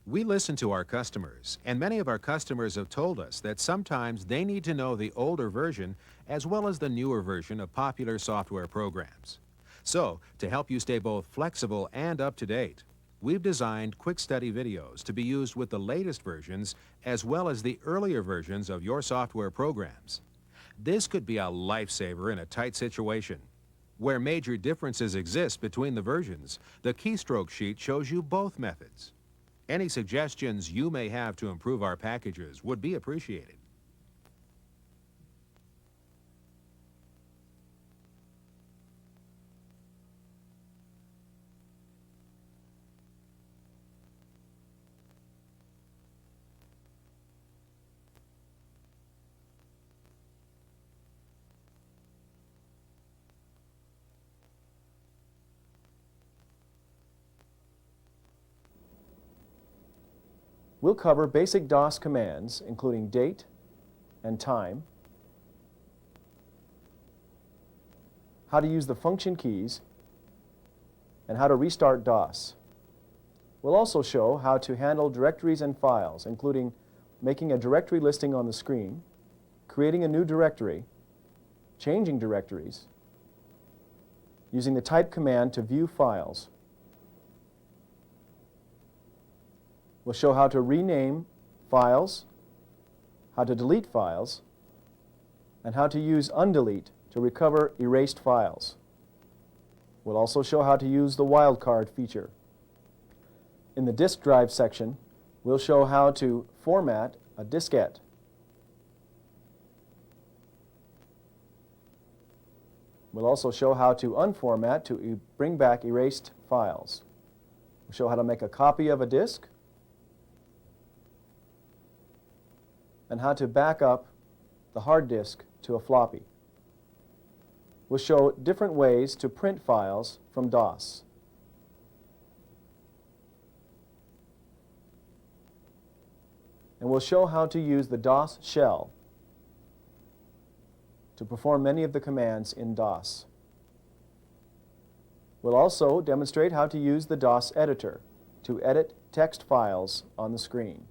We listen to our customers, and many of our customers have told us that sometimes they need to know the older version as well as the newer version of popular software programs. So, to help you stay both flexible and up to date, we've designed quick study videos to be used with the latest versions as well as the earlier versions of your software programs. This could be a lifesaver in a tight situation. Where major differences exist between the versions, the keystroke sheet shows you both methods. Any suggestions you may have to improve our packages would be appreciated. We'll cover basic DOS commands, including date and time, how to use the function keys, and how to restart DOS. We'll also show how to handle directories and files, including making a directory listing on the screen, creating a new directory, changing directories, using the type command to view files. We'll show how to rename files, how to delete files, and how to use undelete to recover erased files. We'll also show how to use the wildcard feature. In the disk drive section, we'll show how to format a diskette. We'll also show how to unformat to bring back erased files. We'll show how to make a copy of a disk, and how to back up the hard disk to a floppy. We'll show different ways to print files from DOS. And we'll show how to use the DOS shell to perform many of the commands in DOS. We'll also demonstrate how to use the DOS editor to edit text files on the screen.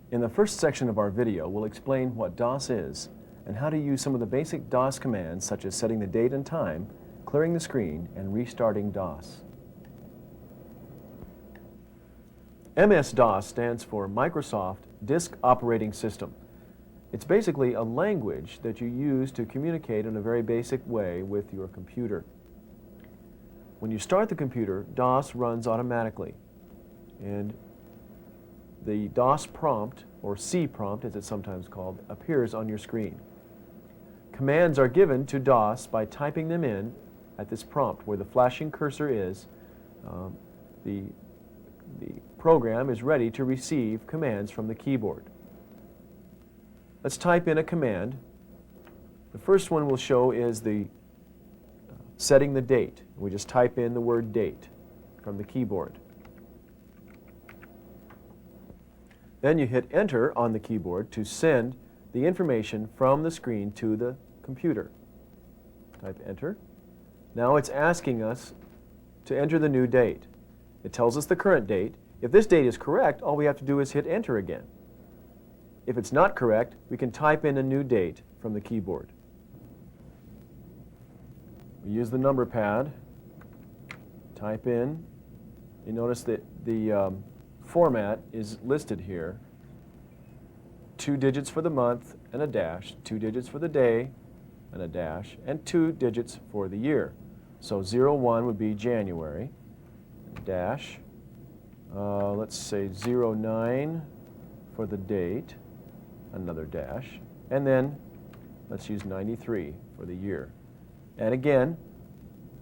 In the first section of our video, we'll explain what DOS is and how to use some of the basic DOS commands such as setting the date and time, clearing the screen, and restarting DOS. MS-DOS stands for Microsoft Disk Operating System. It's basically a language that you use to communicate in a very basic way with your computer. When you start the computer, DOS runs automatically, and the DOS prompt, or C prompt as it's sometimes called, appears on your screen. Commands are given to DOS by typing them in at this prompt where the flashing cursor is. The program is ready to receive commands from the keyboard. Let's type in a command. The first one we'll show is the setting the date. We just type in the word date from the keyboard. Then you hit enter on the keyboard to send the information from the screen to the computer. Type enter. Now it's asking us to enter the new date. It tells us the current date. If this date is correct, all we have to do is hit enter again. If it's not correct, we can type in a new date from the keyboard. We use the number pad, type in. You notice that the format is listed here. 2 digits for the month and a dash, 2 digits for the day and a dash, and 2 digits for the year. So 01 would be January, dash, let's say 09 for the date, another dash, and then let's use 93 for the year. And again,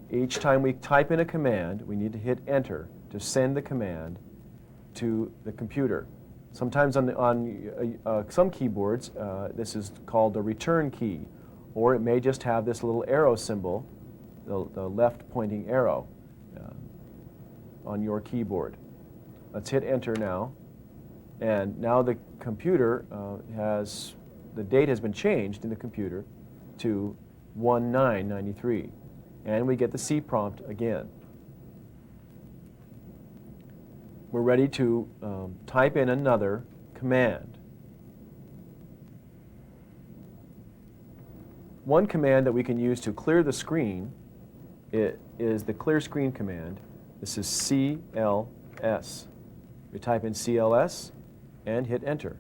each time we type in a command, we need to hit enter to send the command to the computer. Sometimes on some keyboards, this is called a return key, or it may just have this little arrow symbol, the left pointing arrow on your keyboard. Let's hit enter now, and now the computer the date has been changed in the computer to 1993, and we get the C prompt again. we're ready to type in another command. One command that we can use to clear the screen is the clear screen command. This is CLS. We type in CLS and hit enter.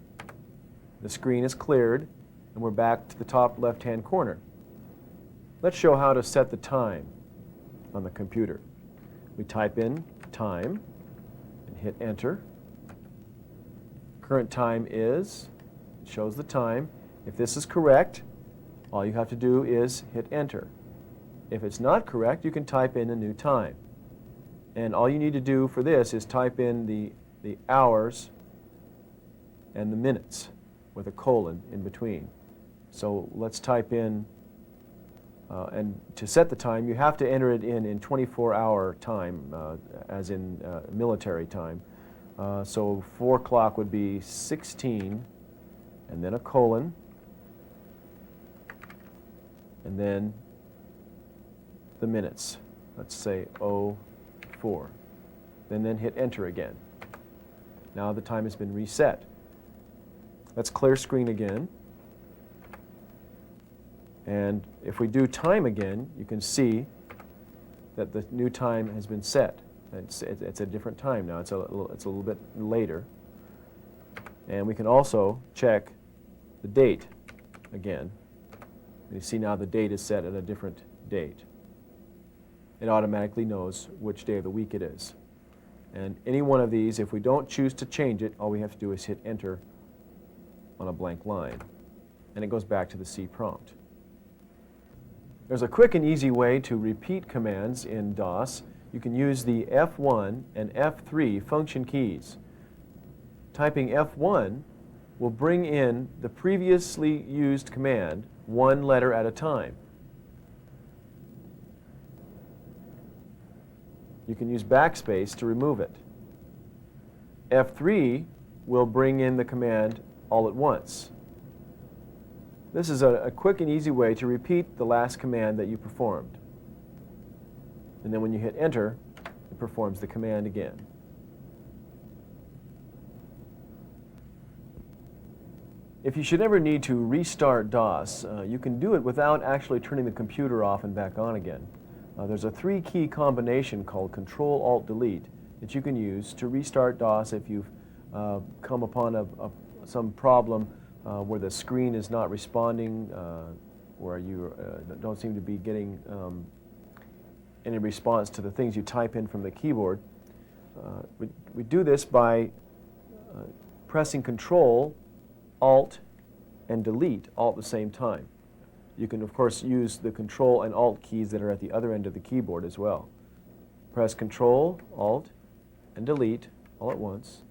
The screen is cleared and we're back to the top left-hand corner. Let's show how to set the time on the computer. We type in time and hit enter. Current time is, it shows the time. If this is correct, all you have to do is hit enter. If it's not correct, you can type in a new time. And all you need to do for this is type in the hours and the minutes with a colon in between. So let's type in, and to set the time, you have to enter it in 24-hour time, as in military time. So 4 o'clock would be 16, and then a colon, and then the minutes. Let's say 04. Then hit enter again. Now the time has been reset. Let's clear screen again. And if we do time again, you can see that the new time has been set. It's a different time now. It's a little bit later. And we can also check the date again. You see now the date is set at a different date. It automatically knows which day of the week it is. And any one of these, if we don't choose to change it, all we have to do is hit enter on a blank line. And it goes back to the C prompt. There's a quick and easy way to repeat commands in DOS. You can use the F1 and F3 function keys. Typing F1 will bring in the previously used command one letter at a time. You can use backspace to remove it. F3 will bring in the command all at once. This is a quick and easy way to repeat the last command that you performed. And then when you hit enter, it performs the command again. If you should ever need to restart DOS, you can do it without actually turning the computer off and back on again. There's a 3-key combination called Control-Alt-Delete that you can use to restart DOS if you've come upon some problem where the screen is not responding, where you don't seem to be getting any response to the things you type in from the keyboard. We do this by pressing Control, Alt, and Delete all at the same time. You can, of course, use the Control and Alt keys that are at the other end of the keyboard as well. Press Control, Alt, and Delete all at once,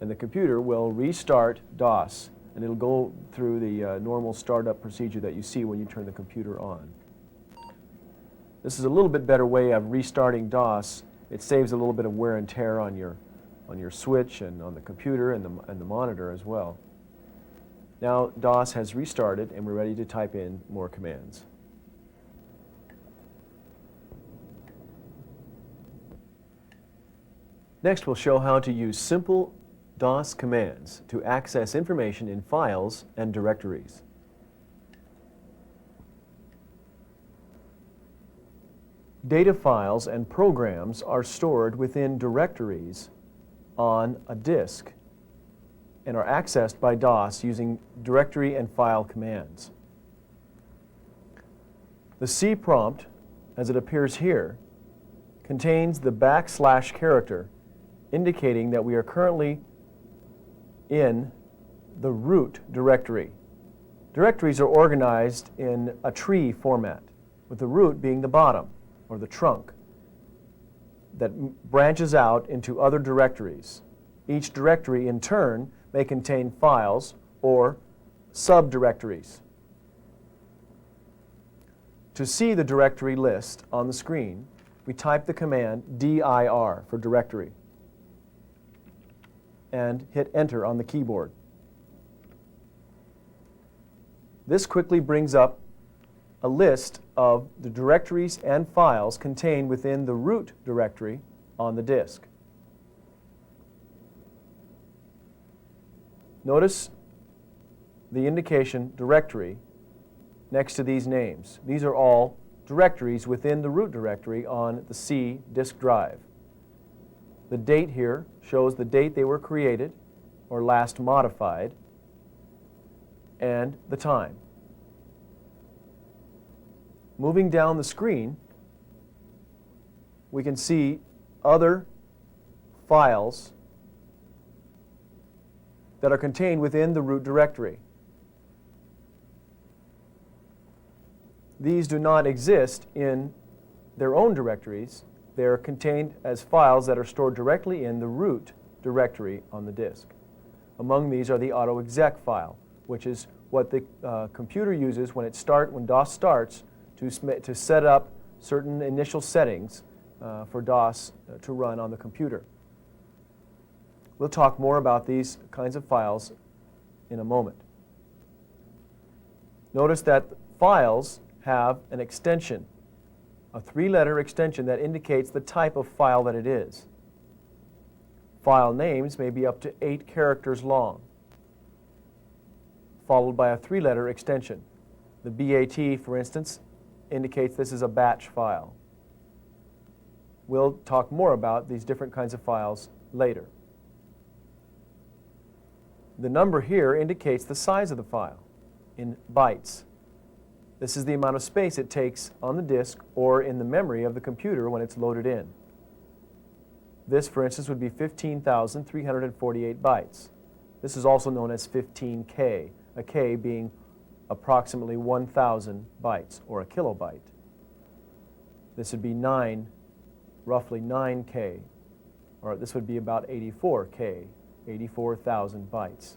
and the computer will restart DOS, and it'll go through the normal startup procedure that you see when you turn the computer on. This is a little bit better way of restarting DOS. It saves a little bit of wear and tear on your switch and on the computer and the monitor as well. Now DOS has restarted and we're ready to type in more commands. Next we'll show how to use simple DOS commands to access information in files and directories. Data files and programs are stored within directories on a disk and are accessed by DOS using directory and file commands. The C prompt, as it appears here, contains the / character indicating that we are currently in the root directory. Directories are organized in a tree format, with the root being the bottom, or the trunk, that branches out into other directories. Each directory, in turn, may contain files or subdirectories. To see the directory list on the screen, we type the command dir for directory and hit enter on the keyboard. This quickly brings up a list of the directories and files contained within the root directory on the disk. Notice the indication directory next to these names. These are all directories within the root directory on the C disk drive. The date here shows the date they were created or last modified, and the time. Moving down the screen, we can see other files that are contained within the root directory. These do not exist in their own directories. They are contained as files that are stored directly in the root directory on the disk. Among these are the autoexec file, which is what the computer uses when DOS starts to set up certain initial settings for DOS to run on the computer. We'll talk more about these kinds of files in a moment. Notice that files have an extension, a 3-letter extension that indicates the type of file that it is. File names may be up to 8 characters long, followed by a 3-letter extension. The BAT, for instance, indicates this is a batch file. We'll talk more about these different kinds of files later. The number here indicates the size of the file in bytes. This is the amount of space it takes on the disk or in the memory of the computer when it's loaded in. This, for instance, would be 15,348 bytes. This is also known as 15K, a K being approximately 1,000 bytes, or a kilobyte. This would be roughly 9K, or this would be about 84K, 84,000 bytes.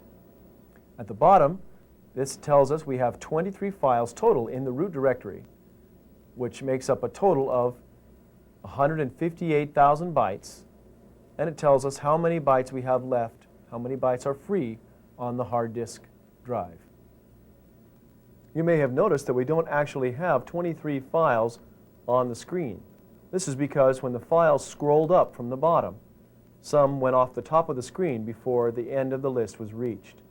At the bottom, this tells us we have 23 files total in the root directory, which makes up a total of 158,000 bytes, and it tells us how many bytes we have left, how many bytes are free on the hard disk drive. You may have noticed that we don't actually have 23 files on the screen. This is because when the files scrolled up from the bottom, some went off the top of the screen before the end of the list was reached.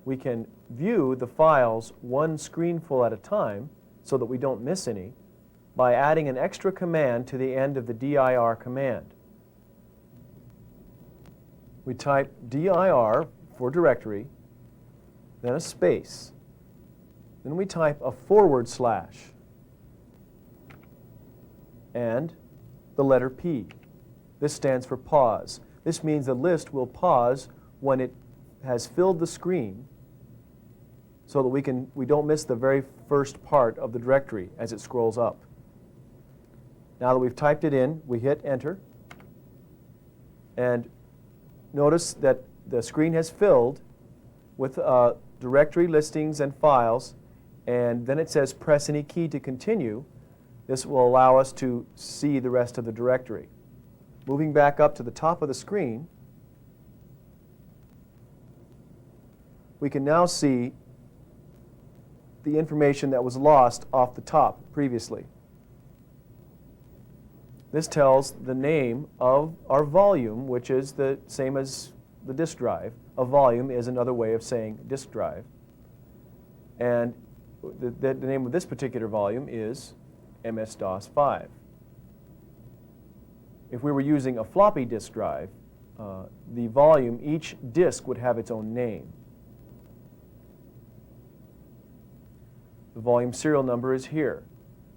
We can view the files one screenful at a time so that we don't miss any by adding an extra command to the end of the dir command. We type dir for directory, then a space. Then we type a / and the letter P. This stands for pause. This means the list will pause when it has filled the screen so that we don't miss the very first part of the directory as it scrolls up. Now that we've typed it in, we hit enter, and notice that the screen has filled with directory listings and files, and then it says press any key to continue. This will allow us to see the rest of the directory. Moving back up to the top of the screen, we can now see the information that was lost off the top previously. This tells the name of our volume, which is the same as the disk drive. A volume is another way of saying disk drive. And the name of this particular volume is MS-DOS 5. If we were using a floppy disk drive, the volume, each disk would have its own name. The volume serial number is here.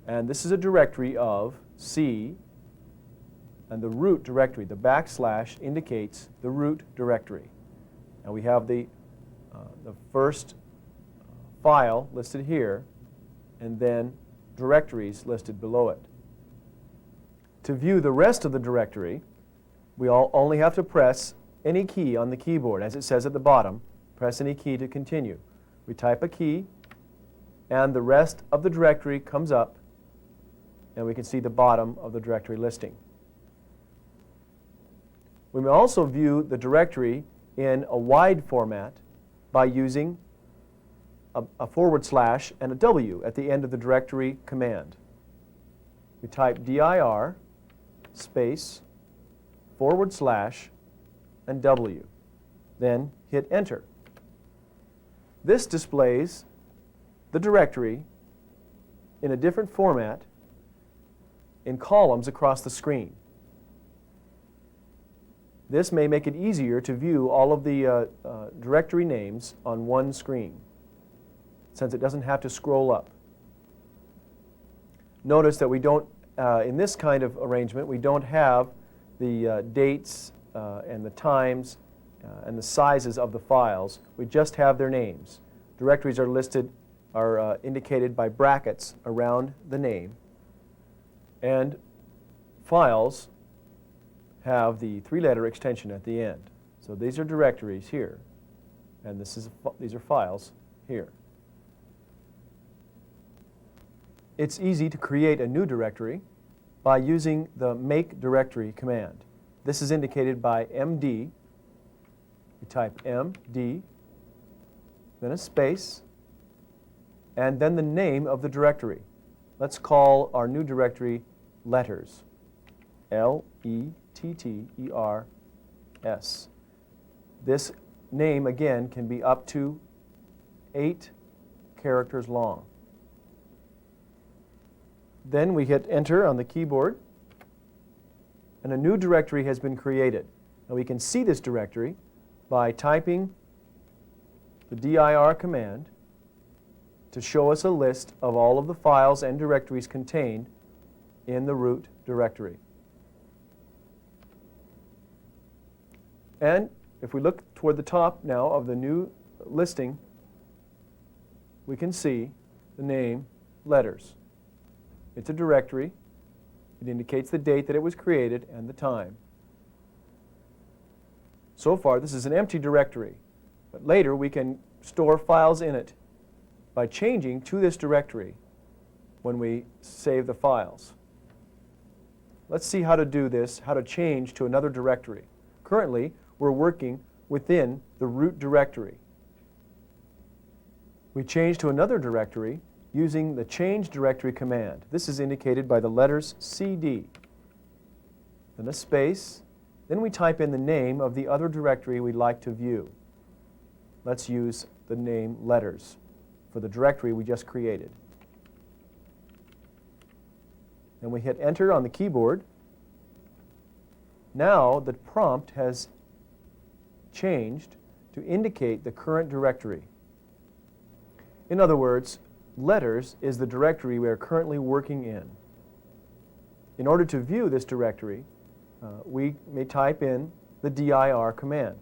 And this is a directory of C, and the root directory, the / indicates the root directory. And we have the first file listed here, and then directories listed below it. To view the rest of the directory, we only have to press any key on the keyboard. As it says at the bottom, press any key to continue. We type a key, and the rest of the directory comes up, and we can see the bottom of the directory listing. We may also view the directory in a wide format by using a / and a W at the end of the directory command. We type dir space / and W, then hit enter. This displays the directory in a different format in columns across the screen. This may make it easier to view all of the directory names on one screen, since it doesn't have to scroll up. Notice that we don't, in this kind of arrangement, we don't have the dates and the times and the sizes of the files. We just have their names. Directories are listed, are indicated by brackets around the name, and files have the three-letter extension at the end. So these are directories here, and these are files here. It's easy to create a new directory by using the make directory command. This is indicated by MD. You type MD, then a space, and then the name of the directory. Let's call our new directory letters. Letters. This name, again, can be up to 8 characters long. Then we hit Enter on the keyboard, and a new directory has been created. Now we can see this directory by typing the dir command to show us a list of all of the files and directories contained in the root directory. And if we look toward the top now of the new listing, we can see the name letters. It's a directory. It indicates the date that it was created and the time. So far, this is an empty directory, but later we can store files in it by changing to this directory when we save the files. Let's see how to do this, how to change to another directory. Currently, we're working within the root directory. We change to another directory using the change directory command. This is indicated by the letters CD, then a space, then we type in the name of the other directory we'd like to view. Let's use the name letters for the directory we just created. Then we hit Enter on the keyboard. Now the prompt has changed to indicate the current directory. In other words, letters is the directory we are currently working in. In order to view this directory, we may type in the dir command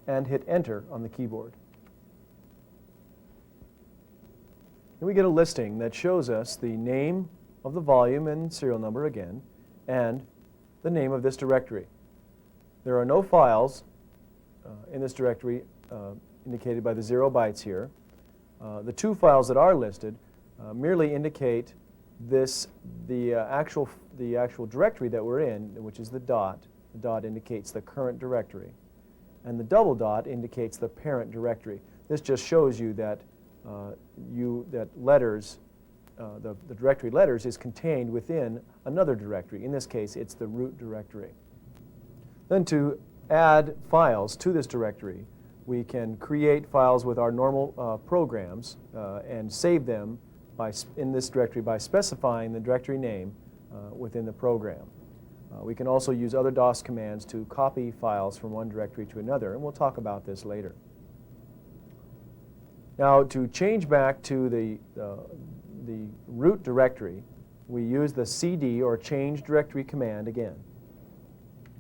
and hit Enter on the keyboard. And we get a listing that shows us the name of the volume and serial number again, and the name of this directory. There are no files in this directory indicated by the 0 bytes here. The 2 files that are listed merely indicate the actual directory that we're in, which is the dot. The dot indicates the current directory, and the double dot indicates the parent directory. This just shows you that letters, the directory letters, is contained within another directory. In this case, it's the root directory. Then to add files to this directory, we can create files with our normal programs and save them in this directory by specifying the directory name within the program. We can also use other DOS commands to copy files from one directory to another, and we'll talk about this later. Now, to change back to the root directory, we use the CD or change directory command again.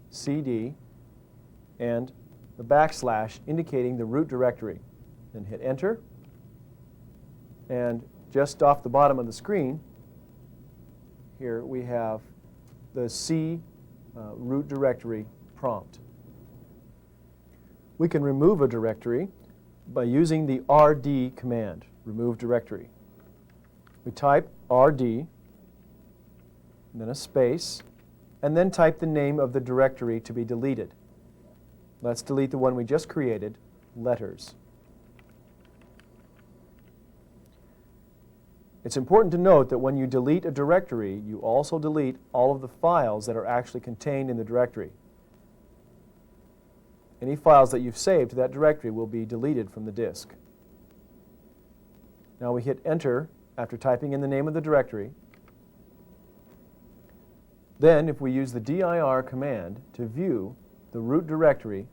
CD and the backslash indicating the root directory. Then hit Enter, and just off the bottom of the screen here we have the C root directory prompt. We can remove a directory by using the RD command, remove directory. We type RD, and then a space, and then type the name of the directory to be deleted. Let's delete the one we just created, letters. It's important to note that when you delete a directory, you also delete all of the files that are actually contained in the directory. any files that you've saved to that directory will be deleted from the disk. Now we hit Enter after typing in the name of the directory. Then, if we use the dir command to view the root directory,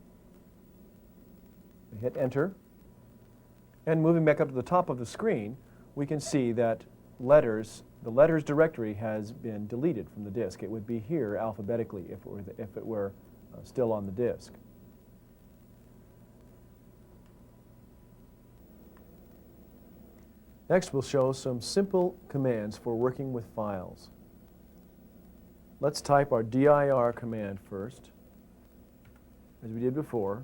we hit Enter, and moving back up to the top of the screen, we can see that the letters directory has been deleted from the disk. It would be here alphabetically if it were still on the disk. Next, we'll show some simple commands for working with files. Let's type our dir command first, as we did before,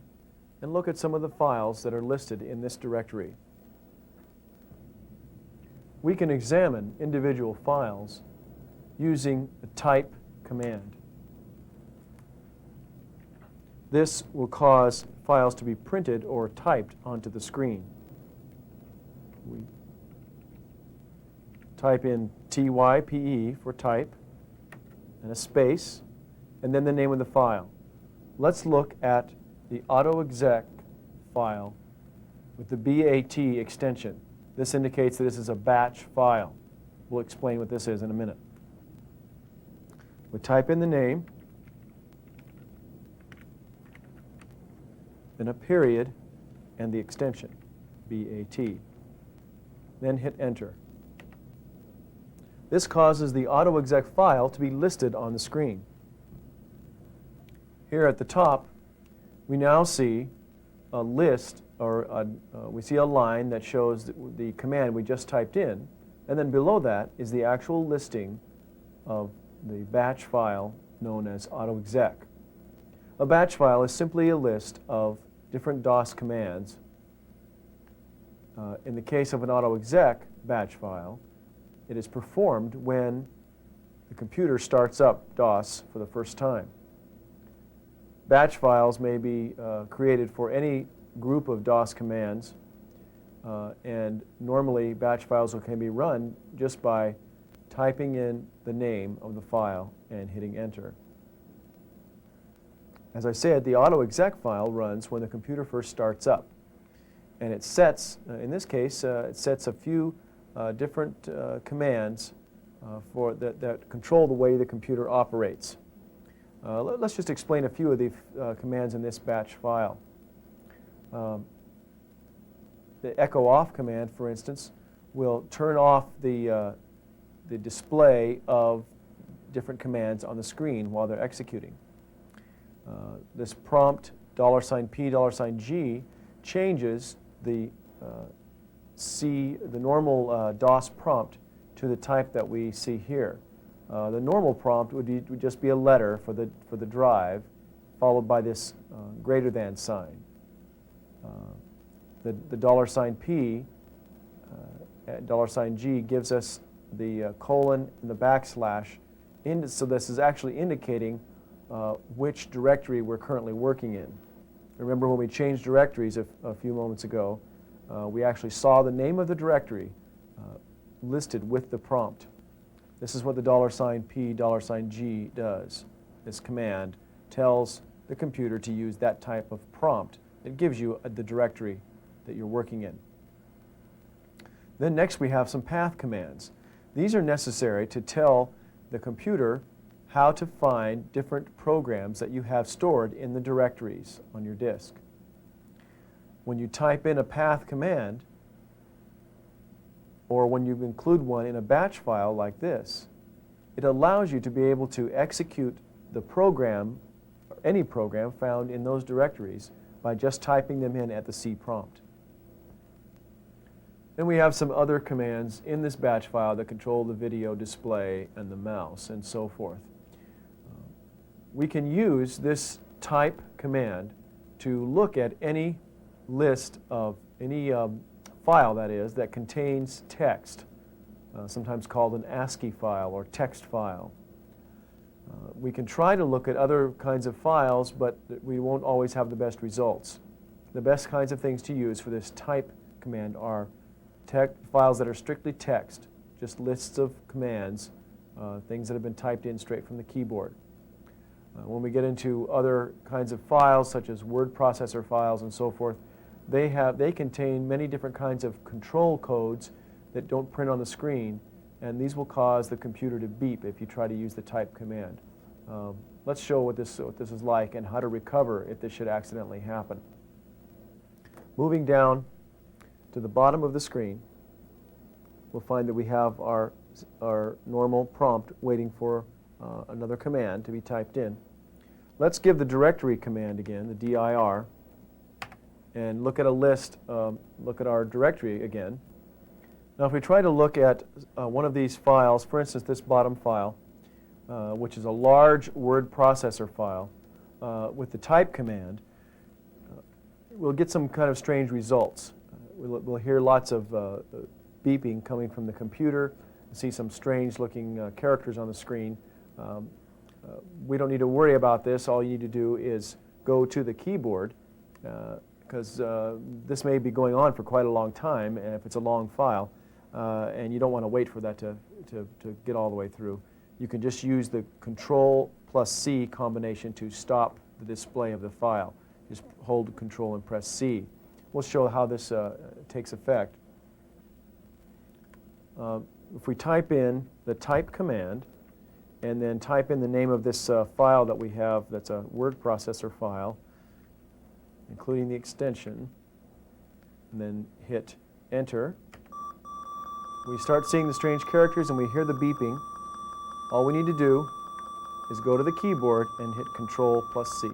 and look at some of the files that are listed in this directory. We can examine individual files using the type command. This will cause files to be printed or typed onto the screen. We type in TYPE for type, and a space, and then the name of the file. Let's look at the autoexec file with the BAT extension. This indicates that this is a batch file. We'll explain what this is in a minute. We type in the name, then a period, and the extension, BAT. Then hit Enter. This causes the autoexec file to be listed on the screen. Here at the top, we now see a list, or we see a line that shows the command we just typed in, and then below that is the actual listing of the batch file known as autoexec. A batch file is simply a list of different DOS commands. In the case of an autoexec batch file, it is performed when the computer starts up DOS for the first time. Batch files may be created for any group of DOS commands, and normally batch files can be run just by typing in the name of the file and hitting Enter. As I said, the autoexec file runs when the computer first starts up, and it sets, in this case, it sets a few different commands that control the way the computer operates. Let's just explain a few of the commands in this batch file. The echo off command, for instance, will turn off the display of different commands on the screen while they're executing. This prompt $$P, $G changes the normal DOS prompt to the type that we see here. The normal prompt would just be a letter for the drive, followed by this greater than sign. The $P, $G gives us the colon and the backslash, so this is actually indicating which directory we're currently working in. Remember when we changed directories a few moments ago, we actually saw the name of the directory listed with the prompt. This is what the $P, $G does. This command tells the computer to use that type of prompt. It gives you the directory that you're working in. Then next we have some path commands. These are necessary to tell the computer how to find different programs that you have stored in the directories on your disk. When you type in a path command, or when you include one in a batch file like this, it allows you to be able to execute the program, or any program found in those directories, by just typing them in at the C prompt. Then we have some other commands in this batch file that control the video display and the mouse and so forth. We can use this type command to look at any list of any file, that is, that contains text, sometimes called an ASCII file or text file. We can try to look at other kinds of files, but we won't always have the best results. The best kinds of things to use for this type command are files that are strictly text, just lists of commands, things that have been typed in straight from the keyboard. When we get into other kinds of files, such as word processor files and so forth, they contain many different kinds of control codes that don't print on the screen, and these will cause the computer to beep if you try to use the type command. Let's show what this is like and how to recover if this should accidentally happen. Moving down to the bottom of the screen, we'll find that we have our normal prompt waiting for another command to be typed in. Let's give the directory command again, the dir, and look at a list, look at our directory again. Now if we try to look at one of these files, for instance this bottom file, which is a large word processor file, with the type command, we'll get some kind of strange results. We'll hear lots of beeping coming from the computer, see some strange looking characters on the screen. We don't need to worry about this. All you need to do is go to the keyboard, because this may be going on for quite a long time, and if it's a long file, and you don't want to wait for that to get all the way through. You can just use the Control+C combination to stop the display of the file. Just hold Control and press C. We'll show how this takes effect. If we type in the type command and then type in the name of this file that we have that's a word processor file, including the extension, and then hit enter, we start seeing the strange characters and we hear the beeping. All we need to do is go to the keyboard and hit Control+C,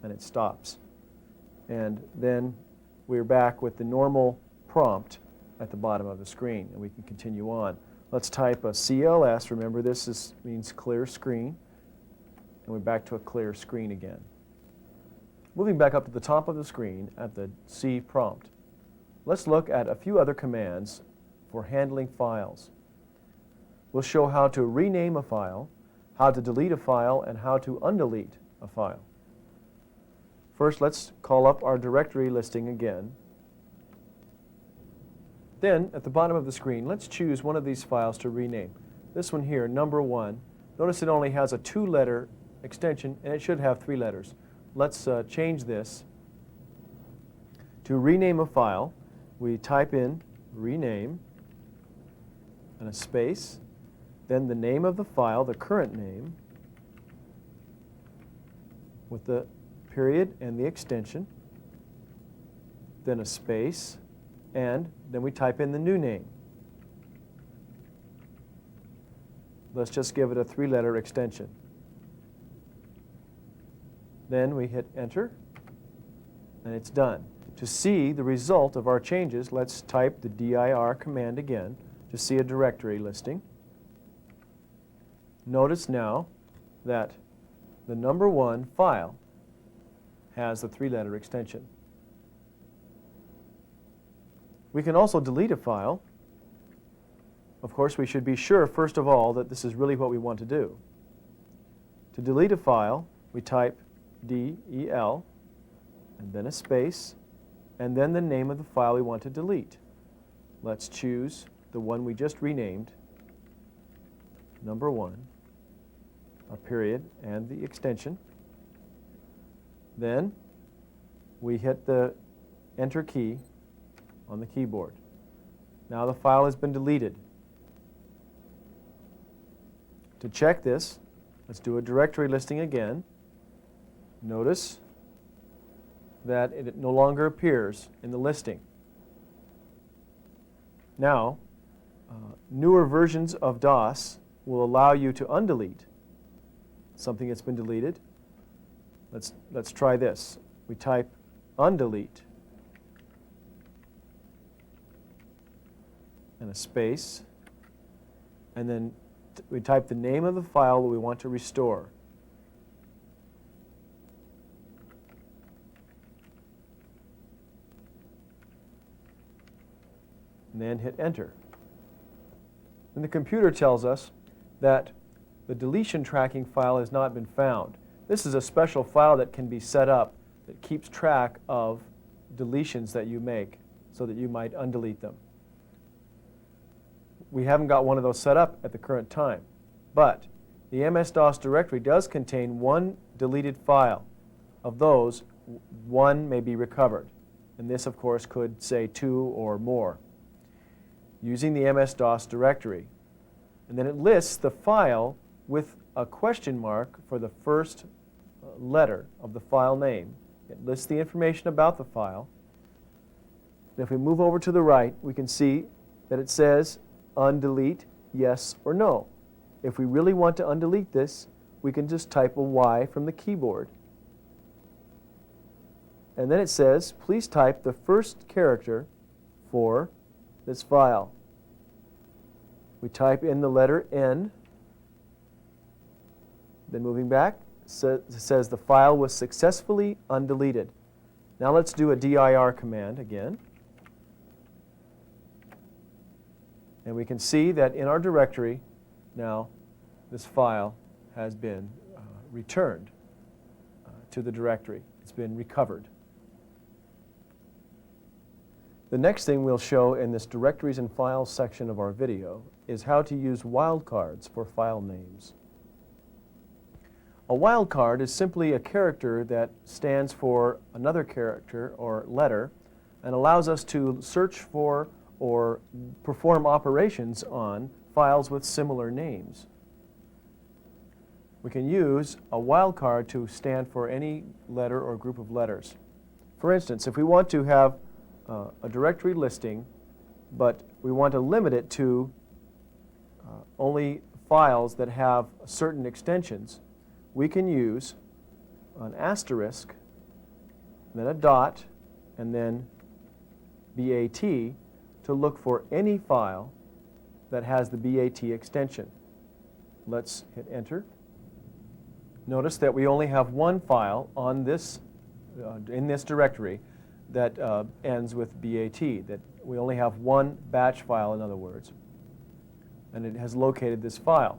and it stops. And then we're back with the normal prompt at the bottom of the screen, and we can continue on. Let's type a CLS. Remember, this means clear screen, and we're back to a clear screen again. Moving back up to the top of the screen at the C prompt, let's look at a few other commands for handling files. We'll show how to rename a file, how to delete a file, and how to undelete a file. First, let's call up our directory listing again. Then, at the bottom of the screen, let's choose one of these files to rename. This one here, number 1. Notice it only has a 2-letter extension, and it should have 3 letters. Let's change this. To rename a file, we type in rename and a space, then the name of the file, the current name, with the period and the extension, then a space, and then we type in the new name. Let's just give it a 3-letter extension. Then we hit enter, and it's done. To see the result of our changes, let's type the dir command again to see a directory listing. Notice now that the number 1 file has the 3-letter extension. We can also delete a file. Of course, we should be sure, first of all, that this is really what we want to do. To delete a file, we type del, and then a space, and then the name of the file we want to delete. Let's choose the one we just renamed, number 1, a period, and the extension. Then we hit the enter key on the keyboard. Now the file has been deleted. To check this, let's do a directory listing again. Notice that it no longer appears in the listing. Now, newer versions of DOS will allow you to undelete something that's been deleted. Let's try this. We type undelete and a space, and then we type the name of the file that we want to restore. And then hit enter. And the computer tells us that the deletion tracking file has not been found. This is a special file that can be set up that keeps track of deletions that you make so that you might undelete them. We haven't got one of those set up at the current time, but the MS-DOS directory does contain one deleted file. Of those, one may be recovered. And this, of course, could say 2 or more. Using the MS-DOS directory. And then it lists the file with a question mark for the first letter of the file name. It lists the information about the file. And if we move over to the right, we can see that it says undelete, yes or no. If we really want to undelete this, we can just type a Y from the keyboard. And then it says, please type the first character for this file. We type in the letter N. Then moving back, it says the file was successfully undeleted. Now let's do a dir command again. And we can see that in our directory, now this file has been returned to the directory. It's been recovered. The next thing we'll show in this Directories and Files section of our video is how to use wildcards for file names. A wildcard is simply a character that stands for another character or letter and allows us to search for or perform operations on files with similar names. We can use a wildcard to stand for any letter or group of letters. For instance, if we want to have a directory listing, but we want to limit it to only files that have certain extensions, we can use an asterisk, then a dot, and then BAT to look for any file that has the BAT extension. Let's hit enter. Notice that we only have one file on this, in this directory that ends with BAT, that we only have one batch file, in other words, and it has located this file.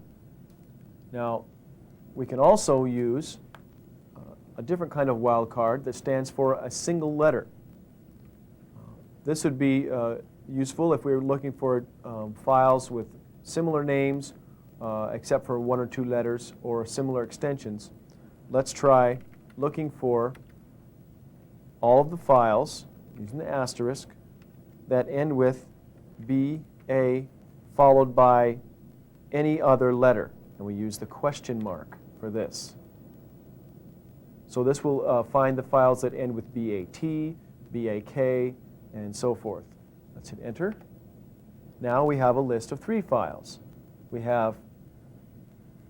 Now, we can also use a different kind of wildcard that stands for a single letter. This would be useful if we were looking for files with similar names except for 1 or 2 letters or similar extensions. Let's try looking for all of the files using the asterisk that end with BA followed by any other letter. And we use the question mark for this. So this will find the files that end with BAT, BAK, and so forth. Let's hit enter. Now we have a list of 3 files. We have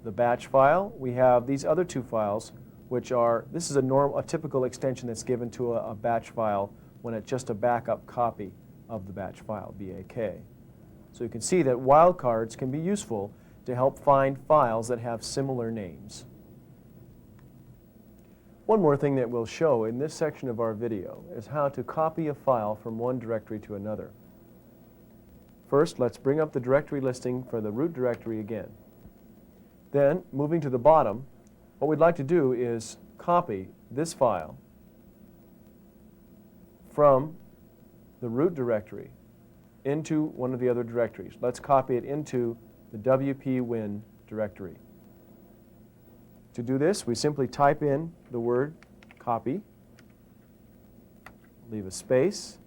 the batch file. We have these other 2 files, which are, this is a typical extension that's given to a batch file when it's just a backup copy of the batch file, BAK. So you can see that wildcards can be useful to help find files that have similar names. One more thing that we'll show in this section of our video is how to copy a file from one directory to another. First, let's bring up the directory listing for the root directory again. Then, moving to the bottom, what we'd like to do is copy this file from the root directory into one of the other directories. Let's copy it into the WP-Win directory. To do this, we simply type in the word copy, leave a space,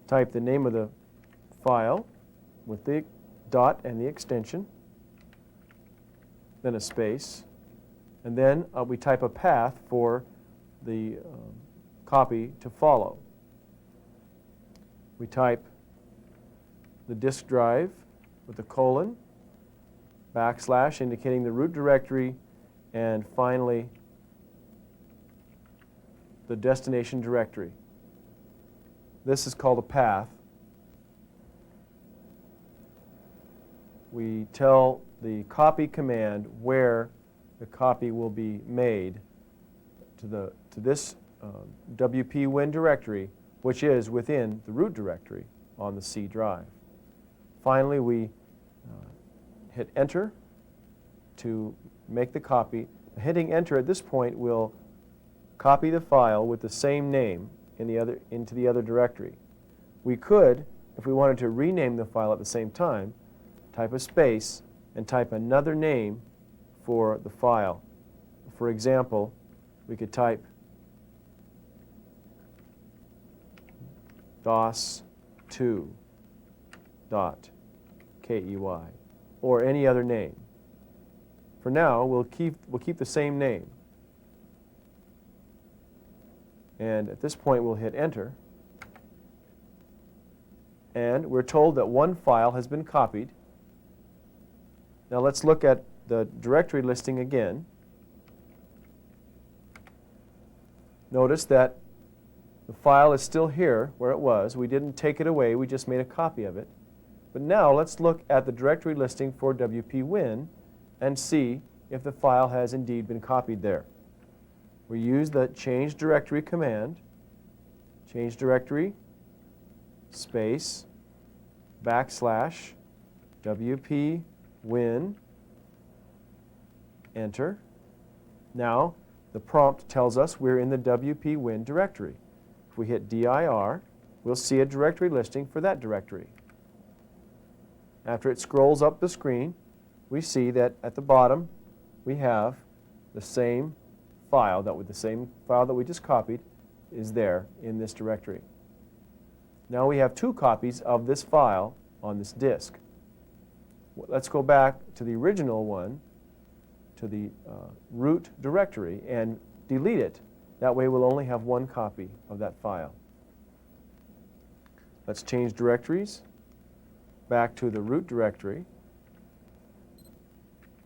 type the name of the file with the dot and the extension, then a space, and then we type a path for the copy to follow. We type the disk drive with a colon, backslash indicating the root directory, and finally the destination directory. This is called a path. We tell the copy command where the copy will be made to this WP-Win directory, which is within the root directory on the C drive. Finally, we hit enter to make the copy. Hitting enter at this point will copy the file with the same name into the other directory. We could, if we wanted to rename the file at the same time, type a space and type another name for the file. For example, we could type DOS2.key or any other name. For now, we'll keep the same name. And at this point, we'll hit Enter. And we're told that one file has been copied. Now let's look at the directory listing again. Notice that the file is still here where it was. We didn't take it away, we just made a copy of it. But now let's look at the directory listing for WP-Win and see if the file has indeed been copied there. We use the change directory command, change directory, space, \WP-Win, enter. Now the prompt tells us we're in the WP-Win directory. If we hit dir, we'll see a directory listing for that directory. After it scrolls up the screen, we see that at the bottom we have the same file that we just copied is there in this directory. Now we have 2 copies of this file on this disk. Let's go back to the original one, to the root directory, and delete it. That way we'll only have 1 copy of that file. Let's change directories back to the root directory,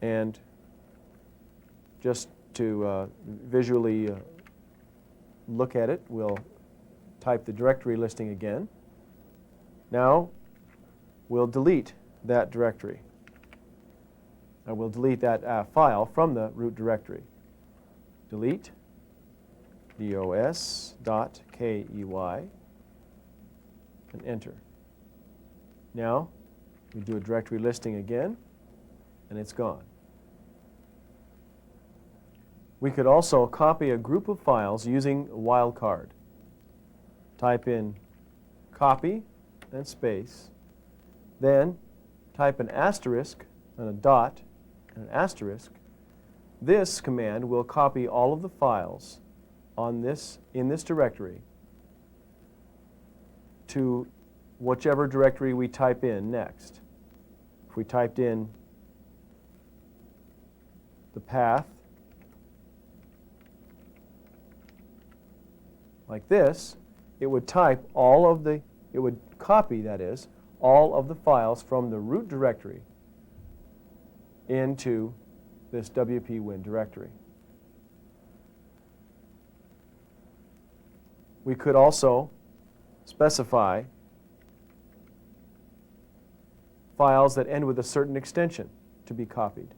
and just to visually look at it, we'll type the directory listing again. Now we'll delete that directory. I will delete that file from the root directory. Delete dos.key and enter. Now we do a directory listing again, and it's gone. We could also copy a group of files using a wildcard. Type in copy and space, then type an asterisk and a dot and an asterisk. This command will copy all of the files in this directory to whichever directory we type in next. If we typed in the path like this, it would copy, that is, all of the files from the root directory into this WP-Win directory. We could also specify files that end with a certain extension to be copied,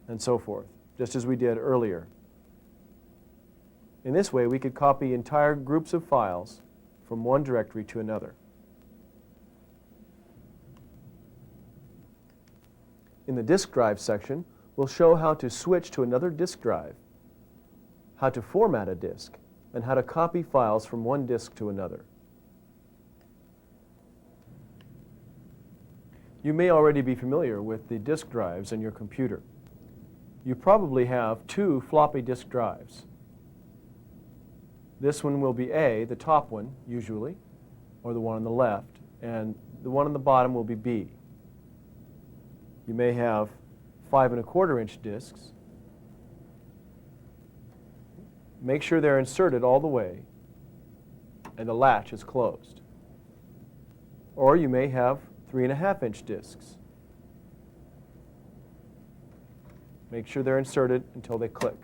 and so forth, just as we did earlier. In this way, we could copy entire groups of files from one directory to another. In the disk drive section, we'll show how to switch to another disk drive, how to format a disk, and how to copy files from one disk to another. You may already be familiar with the disk drives in your computer. You probably have 2 floppy disk drives. This one will be A, the top one, usually, or the one on the left, and the one on the bottom will be B. You may have 5 1/4 inch disks. Make sure they're inserted all the way and the latch is closed. Or you may have 3 1/2 inch disks. Make sure they're inserted until they click.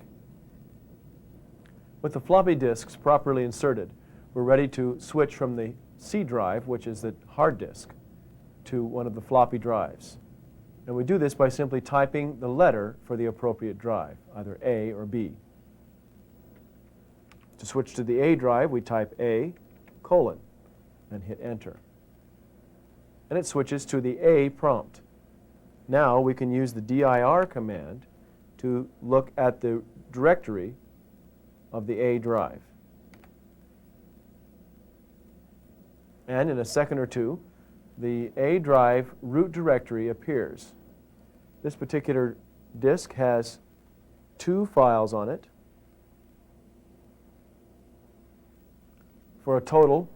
With the floppy disks properly inserted, we're ready to switch from the C drive, which is the hard disk, to one of the floppy drives. And we do this by simply typing the letter for the appropriate drive, either A or B. To switch to the A drive, we type A:, and hit enter. And it switches to the A prompt. Now we can use the dir command to look at the directory of the A drive. And in a second or two, the A drive root directory appears. This particular disk has 2 files on it for a total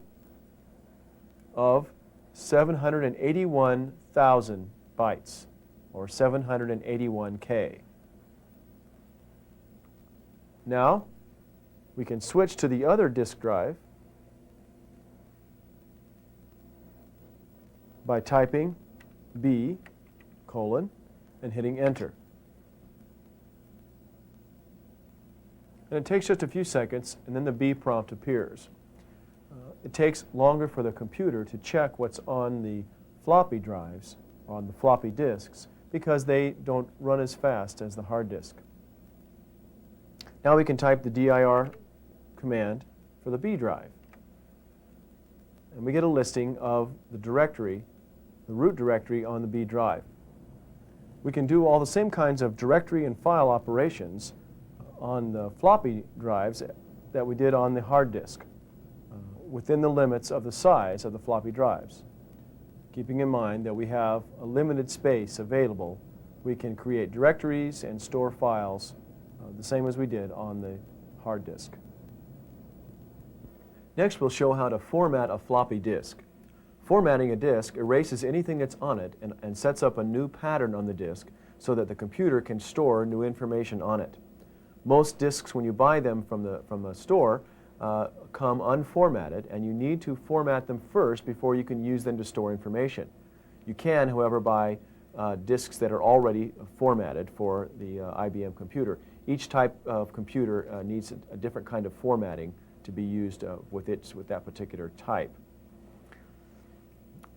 of 781,000 bytes, or 781K. Now, we can switch to the other disk drive by typing B:, and hitting enter. And it takes just a few seconds, and then the B prompt appears. It takes longer for the computer to check what's on the floppy drives, on the floppy disks, because they don't run as fast as the hard disk. Now we can type the dir command for the B drive. And we get a listing of the directory, the root directory on the B drive. We can do all the same kinds of directory and file operations on the floppy drives that we did on the hard disk, within the limits of the size of the floppy drives. Keeping in mind that we have a limited space available, we can create directories and store files the same as we did on the hard disk. Next, we'll show how to format a floppy disk. Formatting a disk erases anything that's on it and sets up a new pattern on the disk so that the computer can store new information on it. Most disks, when you buy them from the store, come unformatted, and you need to format them first before you can use them to store information. You can, however, buy disks that are already formatted for the IBM computer. Each type of computer needs a different kind of formatting to be used with that particular type.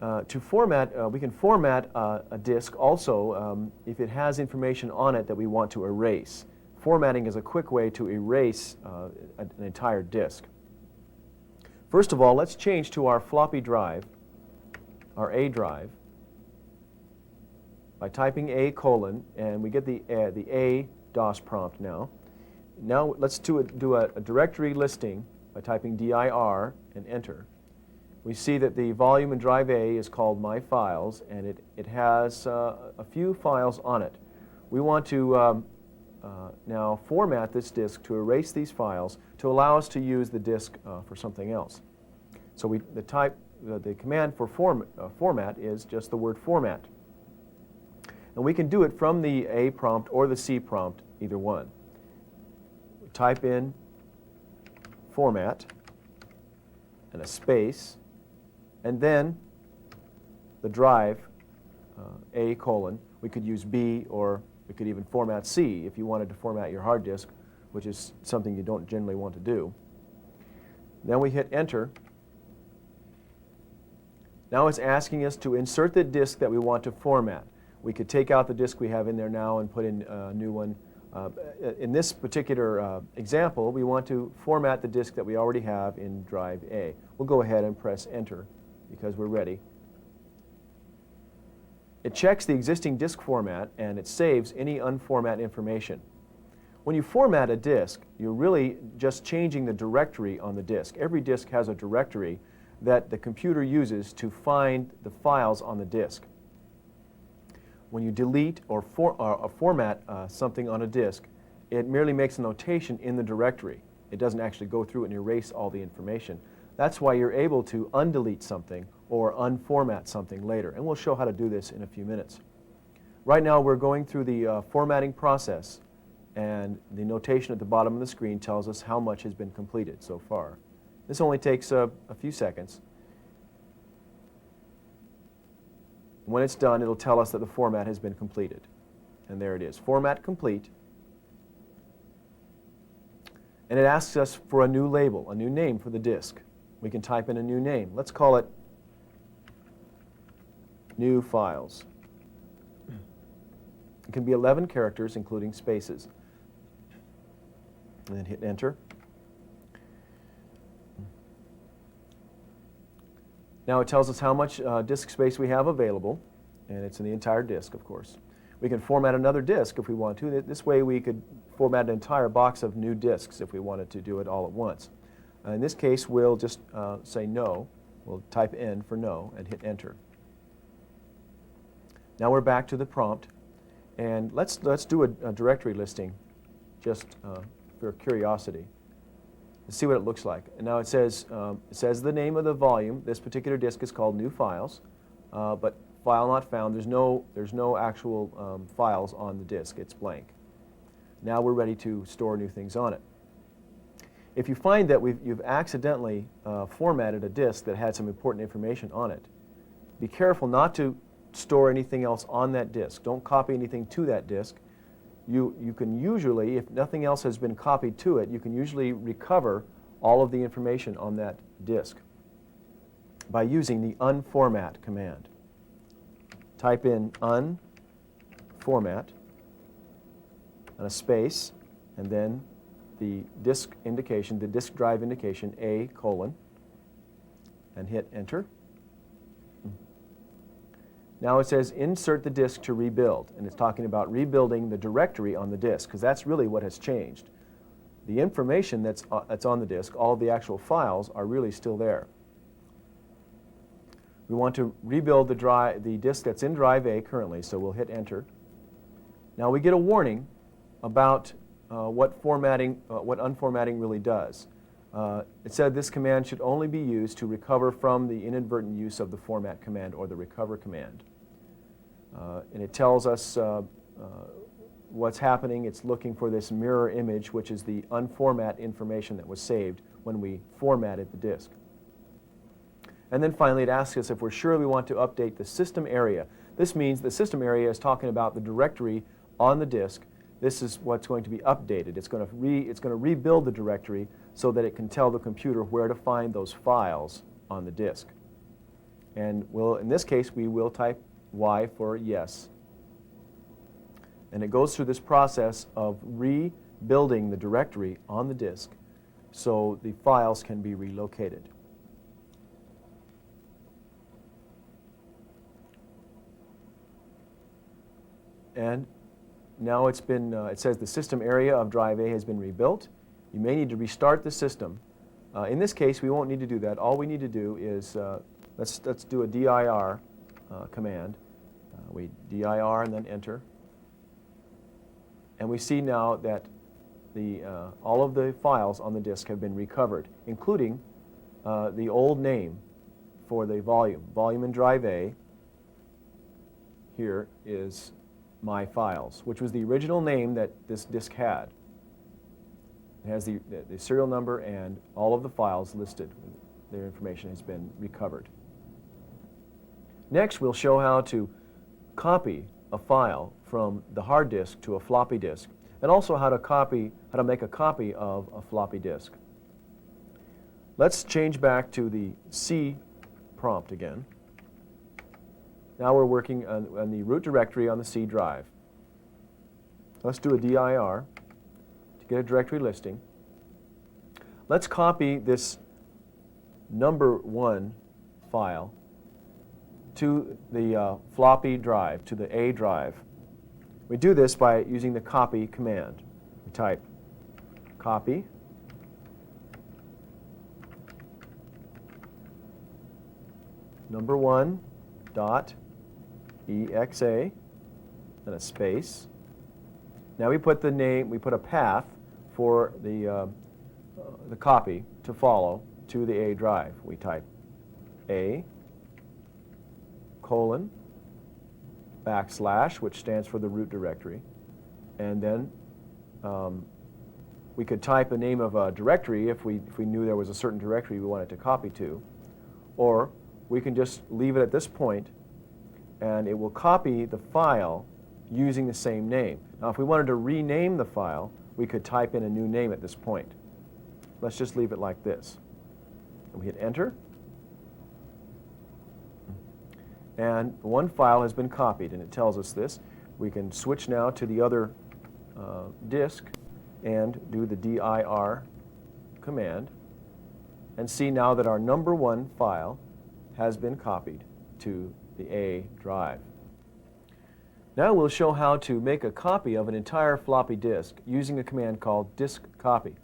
To format, we can format a disk also if it has information on it that we want to erase. Formatting is a quick way to erase an entire disk. First of all, let's change to our floppy drive, our A drive, by typing A:, and we get the A DOS prompt now. Now let's do a directory listing by typing dir and enter. We see that the volume in drive A is called My Files, and it has a few files on it. We want to now format this disk to erase these files to allow us to use the disk for something else. So the command for format is just the word format. And we can do it from the A prompt or the C prompt, either one. Type in format and a space, and then the drive, A:. We could use B, or we could even format C if you wanted to format your hard disk, which is something you don't generally want to do. Then we hit enter. Now it's asking us to insert the disk that we want to format. We could take out the disk we have in there now and put in a new one. In this particular example, we want to format the disk that we already have in drive A. We'll go ahead and press enter because we're ready. It checks the existing disk format and it saves any unformatted information. When you format a disk, you're really just changing the directory on the disk. Every disk has a directory that the computer uses to find the files on the disk. When you delete or format something on a disk, it merely makes a notation in the directory. It doesn't actually go through and erase all the information. That's why you're able to undelete something or unformat something later. And we'll show how to do this in a few minutes. Right now we're going through the formatting process, and the notation at the bottom of the screen tells us how much has been completed so far. This only takes a few seconds. When it's done, it'll tell us that the format has been completed. And there it is, format complete. And it asks us for a new label, a new name for the disk. We can type in a new name. Let's call it New Files. It can be 11 characters, including spaces. And then hit enter. Now it tells us how much disk space we have available, and it's in the entire disk, of course. We can format another disk if we want to. This way we could format an entire box of new disks if we wanted to do it all at once. In this case, we'll just say no. We'll type N for no and hit enter. Now we're back to the prompt, and let's do a directory listing just for curiosity. Let's see what it looks like. And now it says the name of the volume. This particular disk is called New Files, but file not found. There's no actual files on the disk. It's blank. Now we're ready to store new things on it. If you find that you've accidentally formatted a disk that had some important information on it, be careful not to store anything else on that disk. Don't copy anything to that disk. You can usually, if nothing else has been copied to it, you can usually recover all of the information on that disk by using the unformat command. Type in unformat and a space, and then the disk indication, the disk drive indication, A:, and hit enter. Now it says insert the disk to rebuild, and it's talking about rebuilding the directory on the disk, because that's really what has changed. The information that's on the disk, all of the actual files, are really still there. We want to rebuild the disk that's in drive A currently, so we'll hit enter. Now we get a warning about what unformatting really does. It said this command should only be used to recover from the inadvertent use of the format command or the recover command. And it tells us what's happening. It's looking for this mirror image, which is the unformat information that was saved when we formatted the disk. And then finally it asks us if we're sure we want to update the system area. This means the system area is talking about the directory on the disk. This is what's going to be updated. It's going to rebuild the directory so that it can tell the computer where to find those files on the disk. And in this case, we will type Y for yes. And it goes through this process of rebuilding the directory on the disk so the files can be relocated. And now it says the system area of drive A has been rebuilt. You may need to restart the system. In this case, we won't need to do that. All we need to do is, let's do a dir command. We dir and then enter. And we see now that all of the files on the disk have been recovered, including the old name for the volume. Volume in drive A here is My Files, which was the original name that this disk had. It has the serial number and all of the files listed. Their information has been recovered. Next, we'll show how to copy a file from the hard disk to a floppy disk, and also how to make a copy of a floppy disk. Let's change back to the C prompt again. Now we're working on the root directory on the C drive. Let's do a dir to get a directory listing. Let's copy this #1 file to the floppy drive, to the A drive. We do this by using the copy command. We type copy #1 dot exa and a space. Now we put the name, we put a path for the copy to follow to the A drive. We type A:/, which stands for the root directory, and then we could type the name of a directory if we knew there was a certain directory we wanted to copy to, or we can just leave it at this point and it will copy the file using the same name. Now if we wanted to rename the file, we could type in a new name at this point. Let's just leave it like this. And we hit enter. And one file has been copied, and it tells us this. We can switch now to the other disk and do the dir command and see now that our #1 file has been copied to the A drive. Now we'll show how to make a copy of an entire floppy disk using a command called disk copy.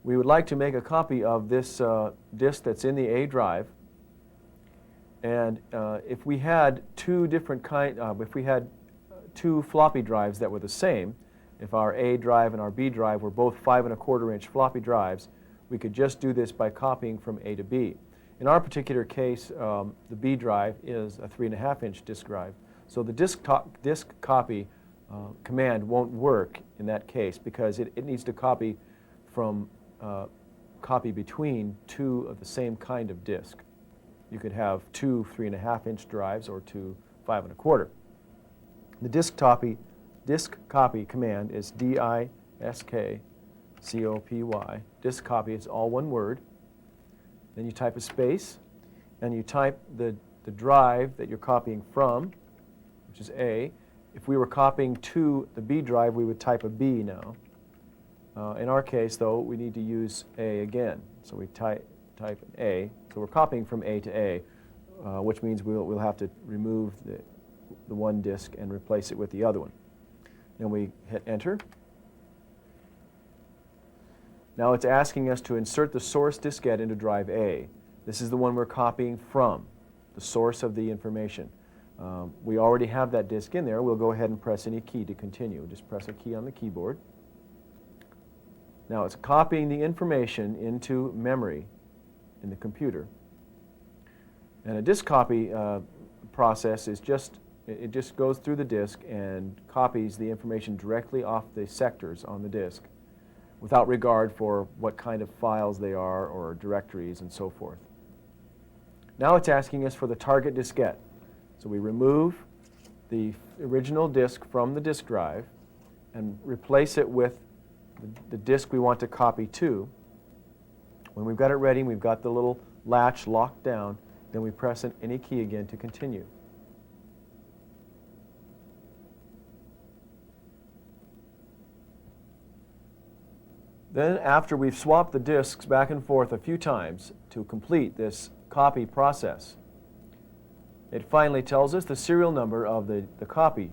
We would like to make a copy of this disk that's in the A drive, And if we had if we had two floppy drives that were the same, if our A drive and our B drive were both 5¼ inch floppy drives, we could just do this by copying from A to B. In our particular case, the B drive is a 3½ inch disk drive. So the disk copy command won't work in that case because it needs to copy from copy between two of the same kind of disk. You could have two 3½ inch drives or two 5¼ inch. The disk copy command is D-I-S-K-C-O-P-Y. Disk copy, it's all one word. Then you type a space, and you type the drive that you're copying from, which is A. If we were copying to the B drive, we would type a B now. In our case, though, we need to use A again. So we type an A. So we're copying from A to A, which means we'll have to remove the one disk and replace it with the other one. Then we hit Enter. Now it's asking us to insert the source diskette into drive A. This is the one we're copying from, the source of the information. We already have that disk in there. We'll go ahead and press any key to continue. Just press a key on the keyboard. Now it's copying the information into memory in the computer. And a disk copy process is it just goes through the disk and copies the information directly off the sectors on the disk without regard for what kind of files they are or directories and so forth. Now it's asking us for the target diskette. So we remove the original disk from the disk drive and replace it with the disk we want to copy to. When we've got it ready, we've got the little latch locked down, then we press any key again to continue. Then after we've swapped the disks back and forth a few times to complete this copy process, it finally tells us the serial number of the copy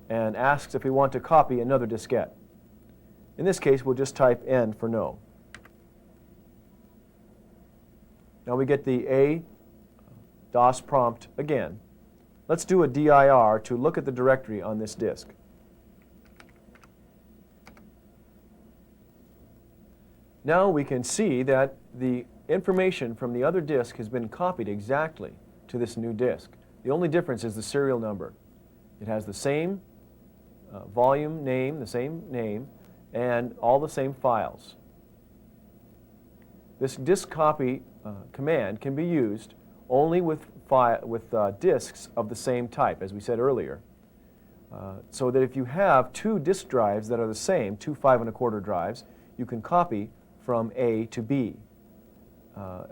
and asks if we want to copy another diskette. In this case, we'll just type N for no. Now we get the A DOS prompt again. Let's do a dir to look at the directory on this disk. Now we can see that the information from the other disk has been copied exactly to this new disk. The only difference is the serial number. It has the same volume name, the same name, and all the same files. This disk copy command can be used only with disks of the same type, as we said earlier. So that if you have two disk drives that are the same, two 5¼ drives, you can copy from A to B.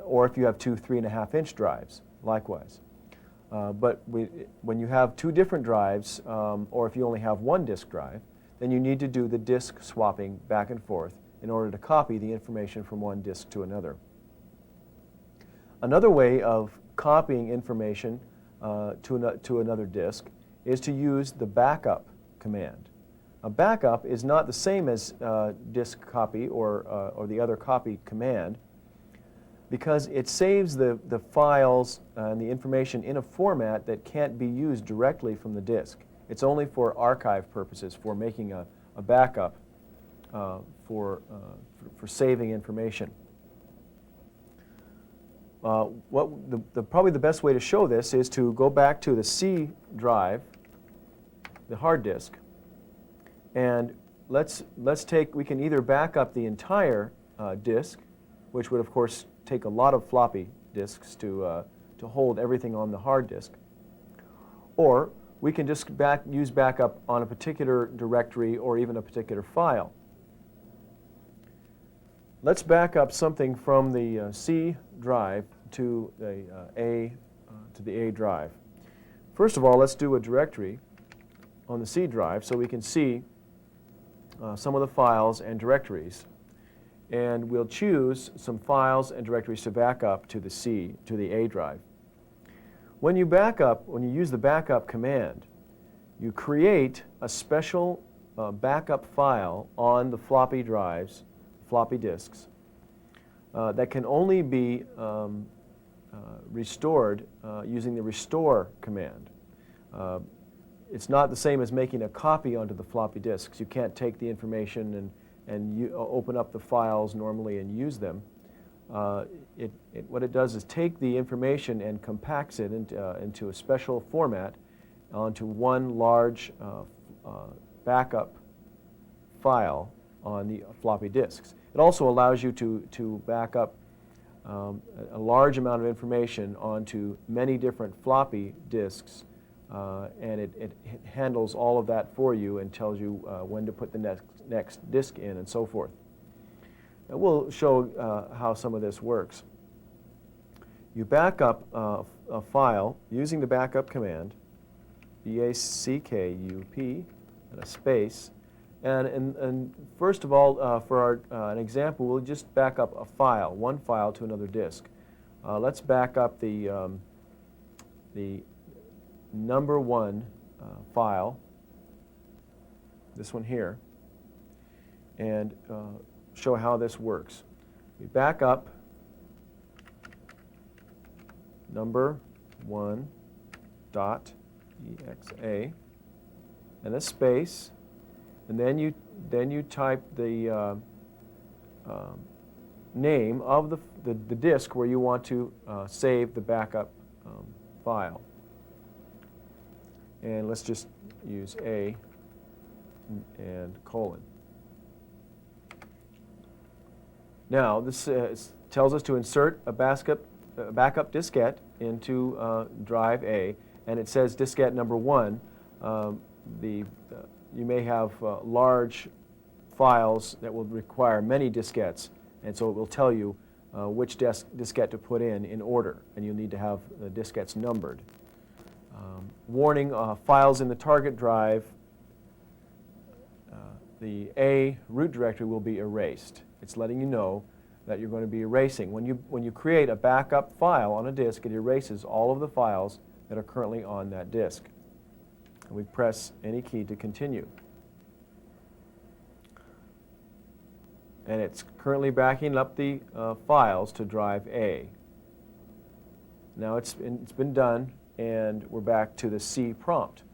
Or if you have two 3½ inch drives, likewise. But when you have two different drives, or if you only have one disk drive, then you need to do the disk swapping back and forth in order to copy the information from one disk to another. Another way of copying information to another disk is to use the backup command. A backup is not the same as disk copy or the other copy command because it saves the files and the information in a format that can't be used directly from the disk. It's only for archive purposes, for making a backup, for saving information. Probably the best way to show this is to go back to the C drive, the hard disk, and we can either back up the entire disk, which would of course take a lot of floppy disks to hold everything on the hard disk, or we can just use backup on a particular directory or even a particular file. Let's back up something from the C drive to the A drive. First of all, let's do a directory on the C drive so we can see some of the files and directories. And we'll choose some files and directories to back up to the A drive. When you use the backup command, you create a special backup file on the floppy drives, floppy disks, that can only be restored using the restore command. It's not the same as making a copy onto the floppy disks. You can't take the information and open up the files normally and use them. What it does is take the information and compacts it into a special format onto one large backup file on the floppy disks. It also allows you to back up a large amount of information onto many different floppy disks, and it handles all of that for you and tells you when to put the next disk in and so forth. And we'll show how some of this works. You back up a file using the backup command, B-A-C-K-U-P, and a space. And first of all, for an example, we'll just back up a file, one file to another disk. Let's back up the number one file, this one here, and show how this works. We back up number one dot exa and a space, and then you type the name of the disk where you want to save the backup file. And let's just use A and colon. Now this tells us to insert a backup diskette into drive A, and it says diskette number one. You may have large files that will require many diskettes, and so it will tell you which diskette to put in order, and you'll need to have the diskettes numbered. Warning, files in the target drive, the A root directory will be erased. It's letting you know that you're going to be erasing. When you create a backup file on a disk, it erases all of the files that are currently on that disk. And we press any key to continue. And it's currently backing up the files to drive A. Now it's been done, and we're back to the C prompt.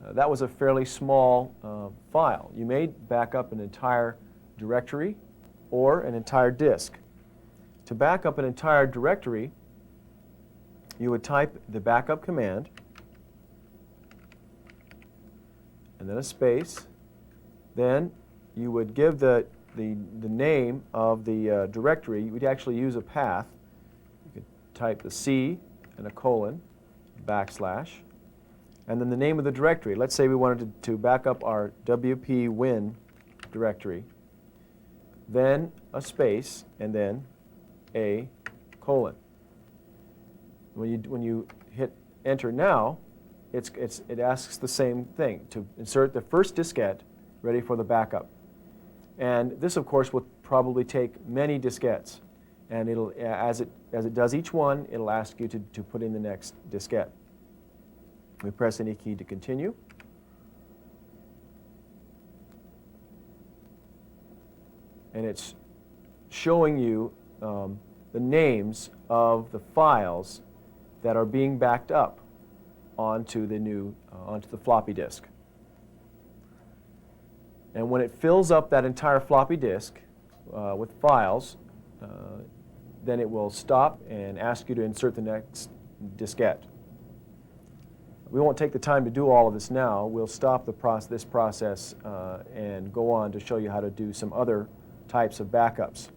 That was a fairly small file. You may back up an entire directory or an entire disk. To back up an entire directory, you would type the backup command, and then a space. Then you would give the name of the directory. You would actually use a path. You could type the C and a colon, backslash, and then the name of the directory. Let's say we wanted to back up our WP Win directory, then a space, and then a colon. When you hit enter now, it asks the same thing, to insert the first diskette ready for the backup. And this, of course, will probably take many diskettes. And it'll, as it does each one, it'll ask you to put in the next diskette. We press any key to continue. And it's showing you the names of the files that are being backed up onto the floppy disk. And when it fills up that entire floppy disk with files, then it will stop and ask you to insert the next diskette. We won't take the time to do all of this now. We'll stop this process and go on to show you how to do some other types of backups.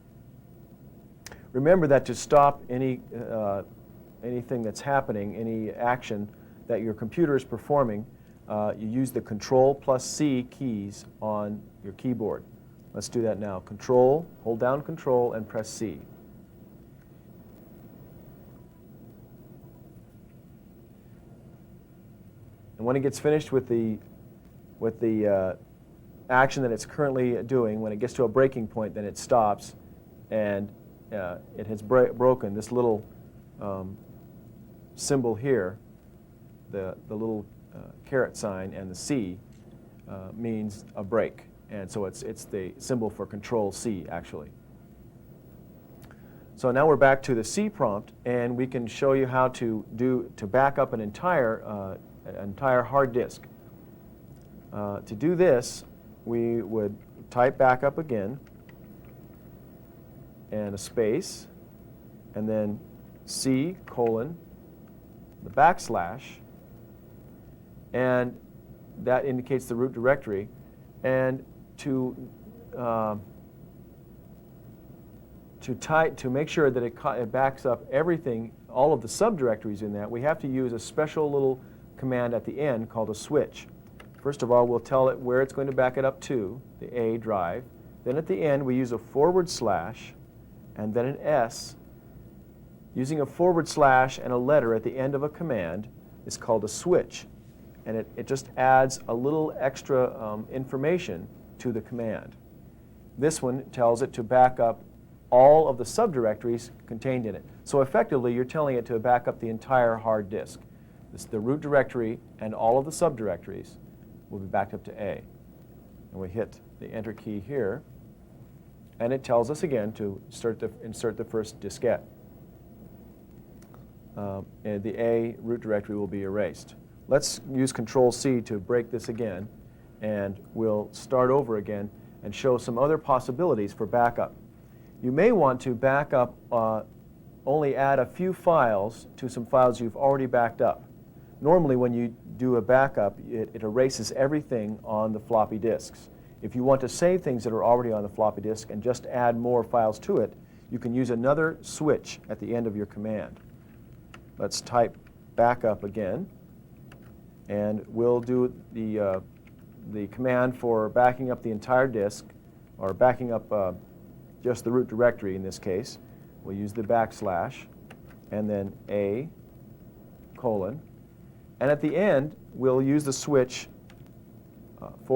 Remember that to stop anything that's happening, any action that your computer is performing, you use the Control+C keys on your keyboard. Let's do that now. Hold down Control and press C. And when it gets finished with the action that it's currently doing, when it gets to a breaking point, then it stops, and it has broken. This little symbol here, the little caret sign and the C means a break, and so it's the symbol for Control-C actually. So now we're back to the C prompt, and we can show you how to back up an entire hard disk. To do this, we would type backup again, and a space, and then C : the backslash, and that indicates the root directory. And to make sure that it backs up everything, all of the subdirectories in that, we have to use a special little command at the end called a switch. First of all, we'll tell it where it's going to back it up to, the A drive. Then at the end, we use a / and then an S. Using a / and a letter at the end of a command is called a switch. And it just adds a little extra information to the command. This one tells it to back up all of the subdirectories contained in it. So effectively, you're telling it to back up the entire hard disk. The root directory and all of the subdirectories will be backed up to A. And we hit the Enter key here, and it tells us again to insert the first diskette. And the A root directory will be erased. Let's use Control-C to break this again, and we'll start over again and show some other possibilities for backup. You may want to back up, only add a few files to some files you've already backed up. Normally, when you do a backup, it erases everything on the floppy disks. If you want to save things that are already on the floppy disk and just add more files to it, you can use another switch at the end of your command. Let's type backup again, and we'll do the command for backing up the entire disk, or backing up just the root directory in this case. We'll use the / and then A : and at the end, we'll use the switch /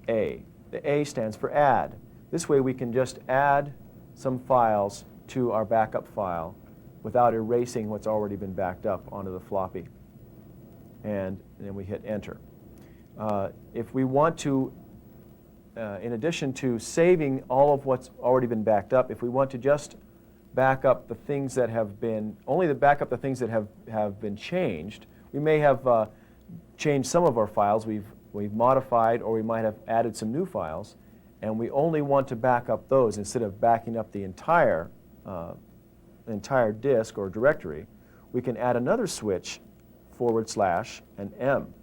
A. The A stands for add. This way we can just add some files to our backup file without erasing what's already been backed up onto the floppy. And then we hit Enter. If we want to, in addition to saving all of what's already been backed up, if we want to just back up the things that have been, only to back up the things that have been changed, we may have changed some of our files, we've modified, or we might have added some new files, and we only want to back up those instead of backing up the entire disk or directory. We can add another switch / and M.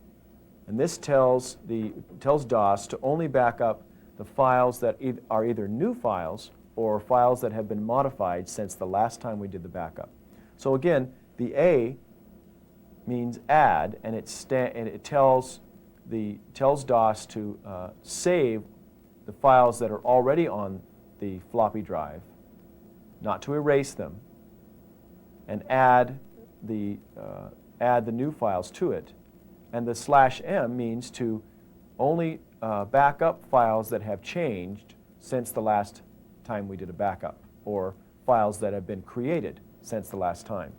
And this tells DOS to only back up the files that are either new files or files that have been modified since the last time we did the backup. So again, the A means add, and it tells DOS to save the files that are already on the floppy drive, not to erase them, and add the new files to it. And the /M means to only back up files that have changed since the last time we did a backup, or files that have been created since the last time.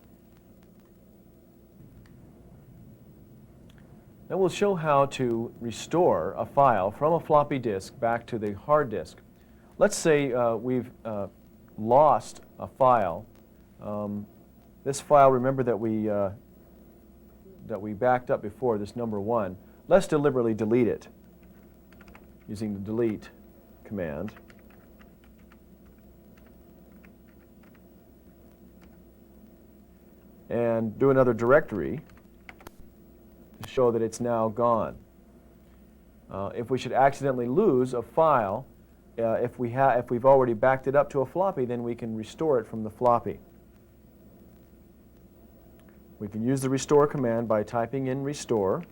Now we'll show how to restore a file from a floppy disk back to the hard disk. Let's say we've lost a file. This file, remember that we backed up before, this number 1. Let's deliberately delete it using the delete command. And do another directory to show that it's now gone. If we should accidentally lose a file, if we've already backed it up to a floppy, then we can restore it from the floppy. We can use the restore command by typing in restore.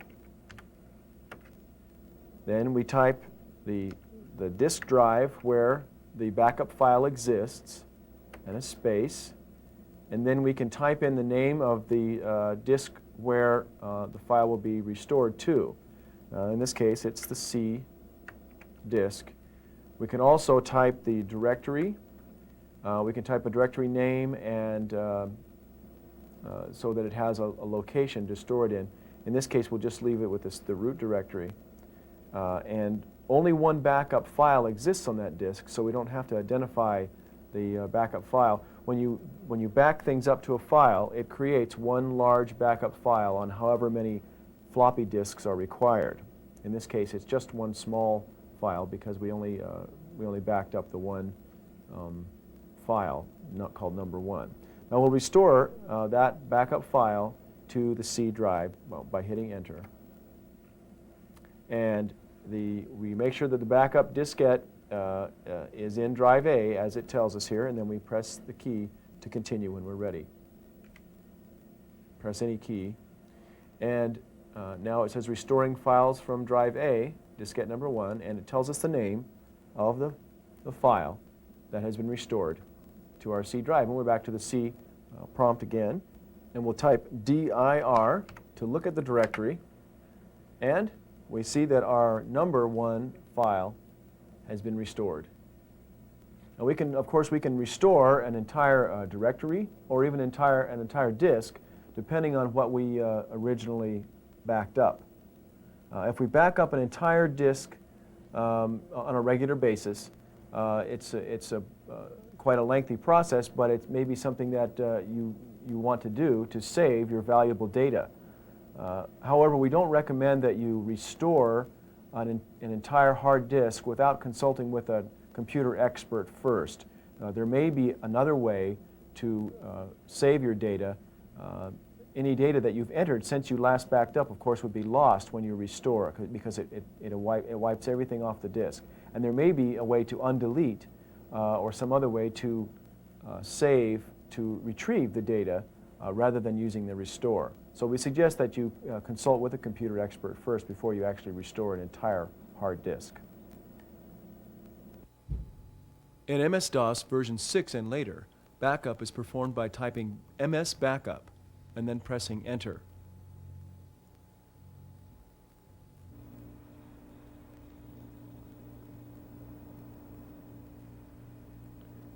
Then we type the disk drive where the backup file exists, and a space. And then we can type in the name of the disk where the file will be restored to. In this case, it's the C disk. We can also type the directory. We can type a directory name and so that it has a location to store it in. In this case, we'll just leave it with the root directory. And only one backup file exists on that disk, so we don't have to identify the backup file. When you back things up to a file, it creates one large backup file on however many floppy disks are required. In this case, it's just one small file because we only backed up the one file, not called number 1. Now we'll restore that backup file to the C drive by hitting enter. And we make sure that the backup diskette is in drive A as it tells us here, and then we press the key to continue when we're ready. Press any key. And now it says restoring files from drive A, diskette number 1, and it tells us the name of the file that has been restored to our C drive. And we're back to the C prompt again, and we'll type dir to look at the directory, and we see that our number 1 file has been restored. Now of course we can restore an entire directory or even an entire disk depending on what we originally backed up. If we back up an entire disk on a regular basis, it's quite a lengthy process, but it may be something that you want to do to save your valuable data. However, we don't recommend that you restore an entire hard disk without consulting with a computer expert first. There may be another way to save your data. Any data that you've entered since you last backed up, of course, would be lost when you restore because it wipes everything off the disk. And there may be a way to undelete or some other way to retrieve the data rather than using the restore. So we suggest that you consult with a computer expert first before you actually restore an entire hard disk. In MS-DOS version 6 and later, backup is performed by typing MS backup and then pressing enter.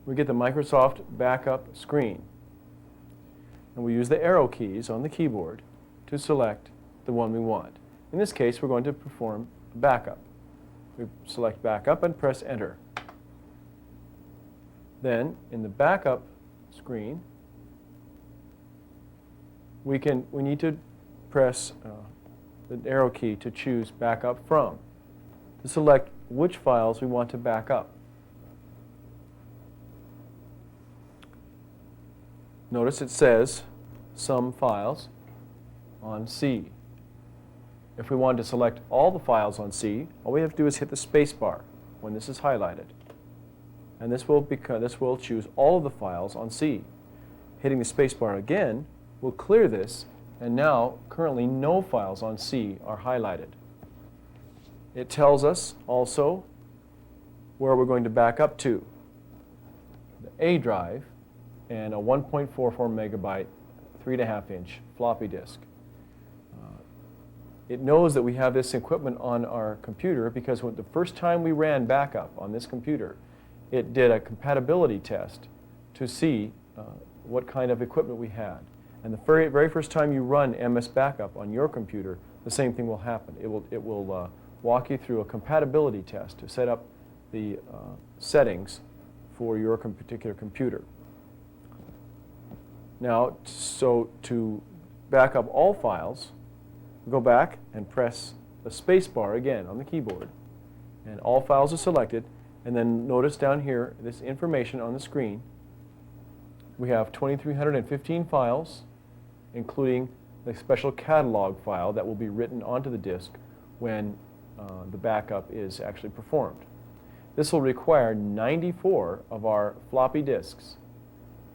We get the Microsoft backup screen. And we use the arrow keys on the keyboard to select the one we want. In this case, we're going to perform backup. We select backup and press enter. Then, in the backup screen, we need to press the arrow key to choose backup from, to select which files we want to back up. Notice it says some files on C. If we want to select all the files on C, all we have to do is hit the space bar when this is highlighted. And this will choose all of the files on C. Hitting the space bar again will clear this, and now currently no files on C are highlighted. It tells us also where we're going to back up to. The A drive and a 1.44 megabyte 3.5-inch floppy disk. It knows that we have this equipment on our computer because the first time we ran backup on this computer, it did a compatibility test to see what kind of equipment we had. And the very first time you run MS Backup on your computer, the same thing will happen. It will walk you through a compatibility test to set up the settings for your particular computer. Now, so to back up all files, go back and press the space bar again on the keyboard, and all files are selected. And then notice down here, this information on the screen, we have 2,315 files, including the special catalog file that will be written onto the disk when the backup is actually performed. This will require 94 of our floppy disks,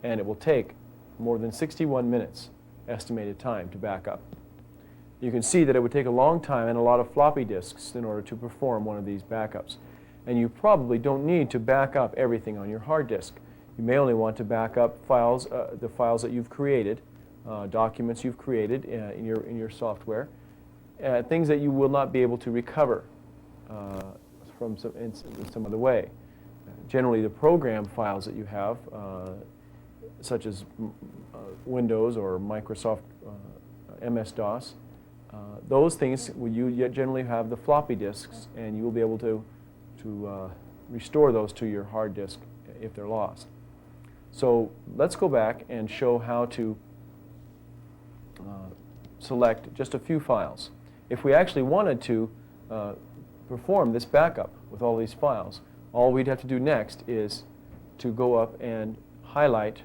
and it will take more than 61 minutes estimated time to back up. You can see that it would take a long time and a lot of floppy disks in order to perform one of these backups. And you probably don't need to back up everything on your hard disk. You may only want to back up files, the files that you've created, documents you've created in your software, things that you will not be able to recover from in some other way. Generally, the program files that you have, such as Windows or Microsoft MS-DOS, those things you generally have the floppy disks, and you will be able to restore those to your hard disk if they're lost. So let's go back and show how to select just a few files. If we actually wanted to perform this backup with all these files, all we'd have to do next is to go up and highlight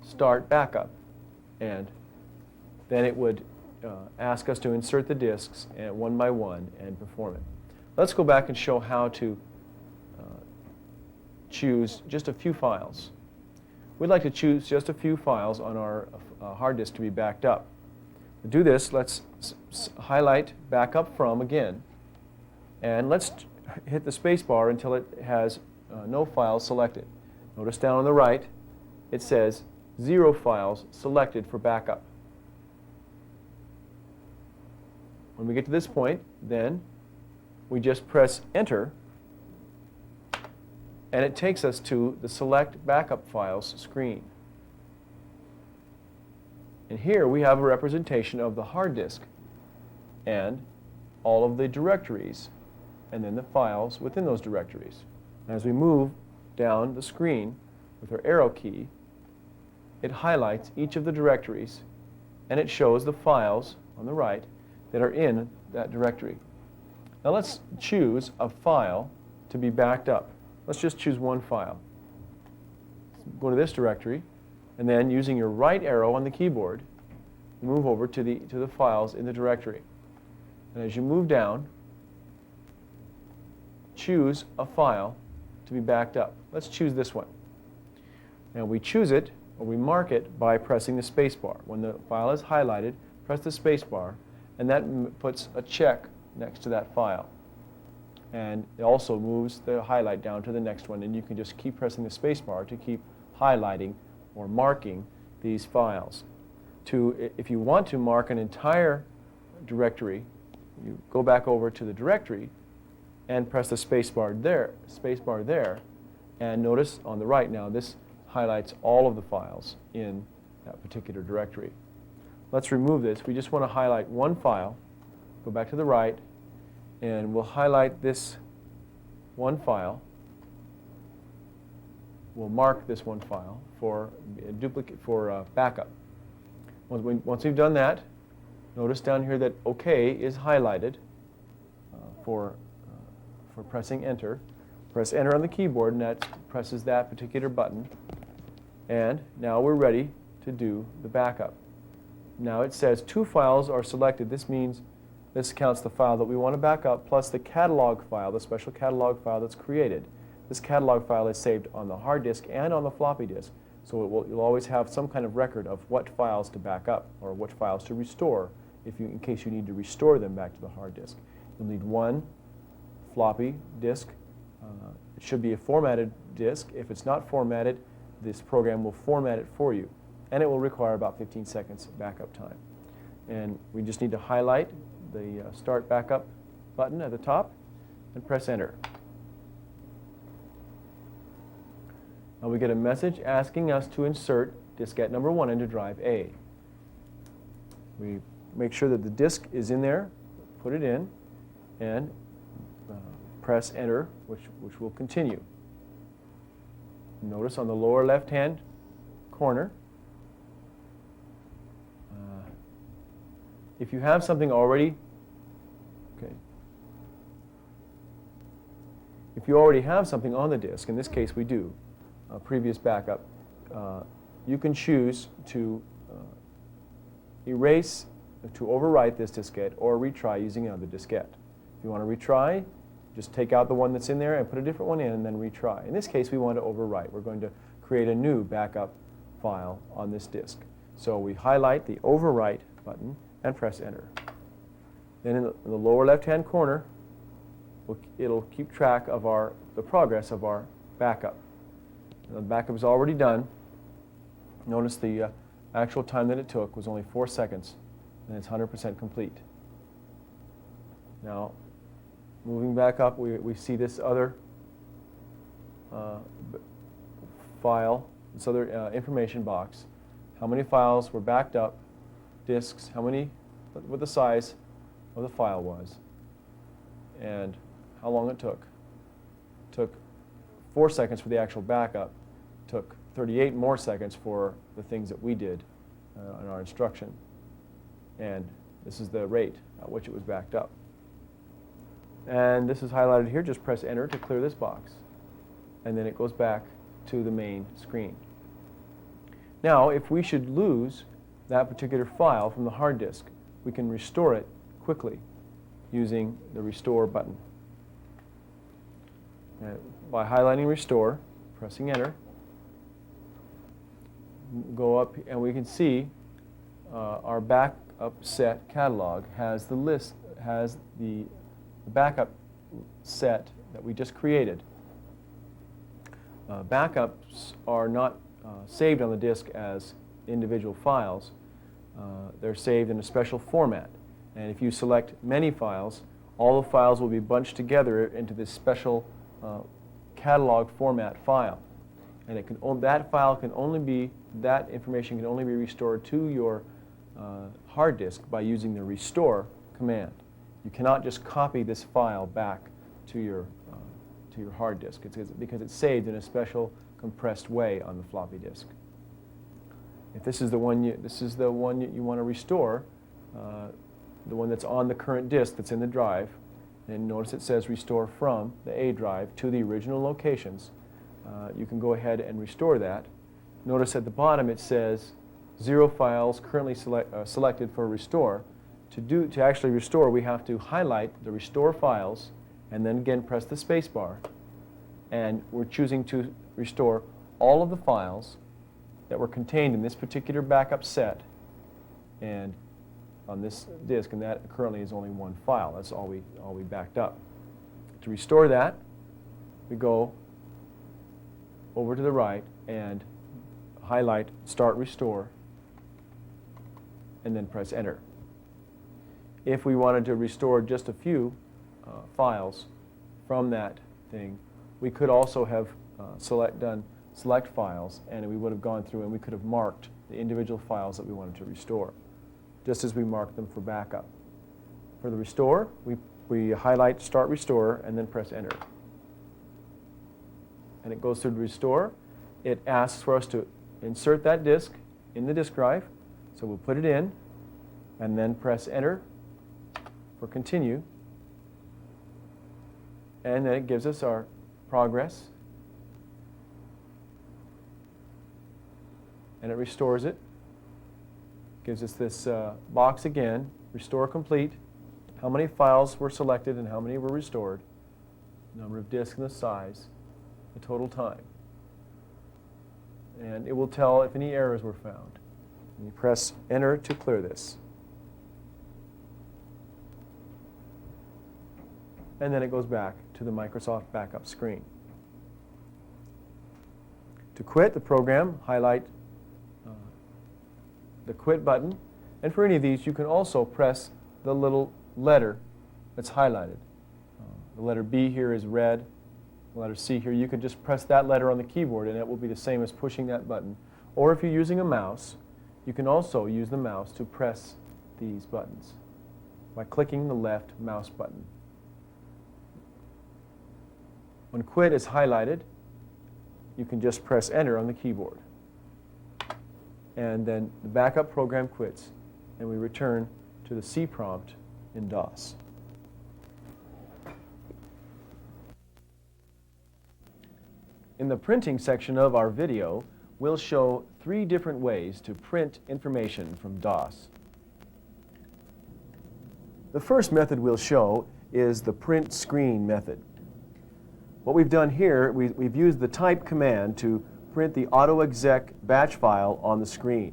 Start Backup, and then it would ask us to insert the disks one by one and perform it. Let's go back and show how to choose just a few files. We'd like to choose just a few files on our hard disk to be backed up. To do this, let's highlight Backup From again, and let's hit the space bar until it has no files selected. Notice down on the right, it says 0 files selected for backup. When we get to this point, then we just press Enter, and it takes us to the Select Backup Files screen. And here we have a representation of the hard disk and all of the directories and then the files within those directories. As we move down the screen with our arrow key, it highlights each of the directories and it shows the files on the right that are in that directory. Now let's choose a file to be backed up. Let's just choose one file. Go to this directory, and then using your right arrow on the keyboard, move over to the files in the directory. And as you move down, choose a file to be backed up. Let's choose this one. Now we choose it, or we mark it by pressing the space bar. When the file is highlighted, press the space bar, and that puts a check next to that file. And it also moves the highlight down to the next one, and you can just keep pressing the space bar to keep highlighting or marking these files. If you want to mark an entire directory, you go back over to the directory and press the space bar there, and notice on the right now this highlights all of the files in that particular directory. Let's remove this. We just want to highlight one file. Go back to the right, and we'll highlight this one file. We'll mark this one file for backup. Once we've done that, notice down here that OK is highlighted for pressing Enter. Press Enter on the keyboard, and that presses that particular button. And now we're ready to do the backup. Now it says 2 files are selected. This means this counts the file that we want to back up plus the catalog file, the special catalog file that's created. This catalog file is saved on the hard disk and on the floppy disk, so you'll always have some kind of record of what files to back up or what files to restore in case you need to restore them back to the hard disk. You'll need one floppy disk. It should be a formatted disk. If it's not formatted, this program will format it for you, and it will require about 15 seconds backup time. And we just need to highlight the Start Backup button at the top and press Enter. Now we get a message asking us to insert diskette number 1 into drive A. We make sure that the disk is in there, put it in, and press Enter, which will continue. Notice on the lower left-hand corner, if you have something already, if you already have something on the disk, in this case we do, a previous backup, you can choose to erase, to overwrite this diskette or retry using another diskette. If you want to retry, just take out the one that's in there and put a different one in and then retry. In this case, we want to overwrite. We're going to create a new backup file on this disk. So we highlight the Overwrite button and press Enter. Then in the lower left-hand corner, it'll keep track of the progress of our backup. Now, the backup is already done. Notice the actual time that it took was only 4 seconds, and it's 100% complete. Now, moving back up, we see this other file, this other information box. How many files were backed up, disks, what the size of the file was, and how long it took. It took 4 seconds for the actual backup. It took 38 more seconds for the things that we did in our instruction. And this is the rate at which it was backed up. And this is highlighted here. Just press enter to clear this box. And then it goes back to the main screen. Now, if we should lose that particular file from the hard disk, we can restore it quickly using the restore button. And by highlighting restore, pressing enter, go up and we can see our backup set catalog has the list, has the backup set that we just created. Backups are not saved on the disk as individual files. They're saved in a special format. And if you select many files, all the files will be bunched together into this special catalog format file. And it can that information can only be restored to your hard disk by using the restore command. You cannot just copy this file back to your hard disk. Because it's saved in a special compressed way on the floppy disk. If this is the one you want to restore, the one that's on the current disk that's in the drive, and notice it says restore from the A drive to the original locations, you can go ahead and restore that. Notice at the bottom it says 0 files currently selected for restore. To actually restore, we have to highlight the restore files and then again press the space bar. And we're choosing to restore all of the files that were contained in this particular backup set and on this disk, and that currently is only one file. That's all we backed up. To restore that, we go over to the right and highlight Start Restore and then press Enter. If we wanted to restore just a few files from that thing, we could also have done select files, and we would have gone through and we could have marked the individual files that we wanted to restore, just as we marked them for backup. For the restore, we highlight Start Restore and then press Enter. And it goes through the restore. It asks for us to insert that disk in the disk drive, so we'll put it in and then press Enter for continue. And then it gives us our progress. And it restores it. Gives us this box again, restore complete, how many files were selected and how many were restored, number of disks and the size, the total time. And it will tell if any errors were found. And you press Enter to clear this. And then it goes back to the Microsoft backup screen. To quit the program, highlight the quit button, and for any of these you can also press the little letter that's highlighted. The letter B here is red, the letter C here, you can just press that letter on the keyboard and it will be the same as pushing that button. Or if you're using a mouse, you can also use the mouse to press these buttons by clicking the left mouse button. When quit is highlighted, you can just press Enter on the keyboard. And then the backup program quits, and we return to the C prompt in DOS. In the printing section of our video, we'll show 3 different ways to print information from DOS. The first method we'll show is the print screen method. What we've done here, we've used the type command to print the AutoExec batch file on the screen.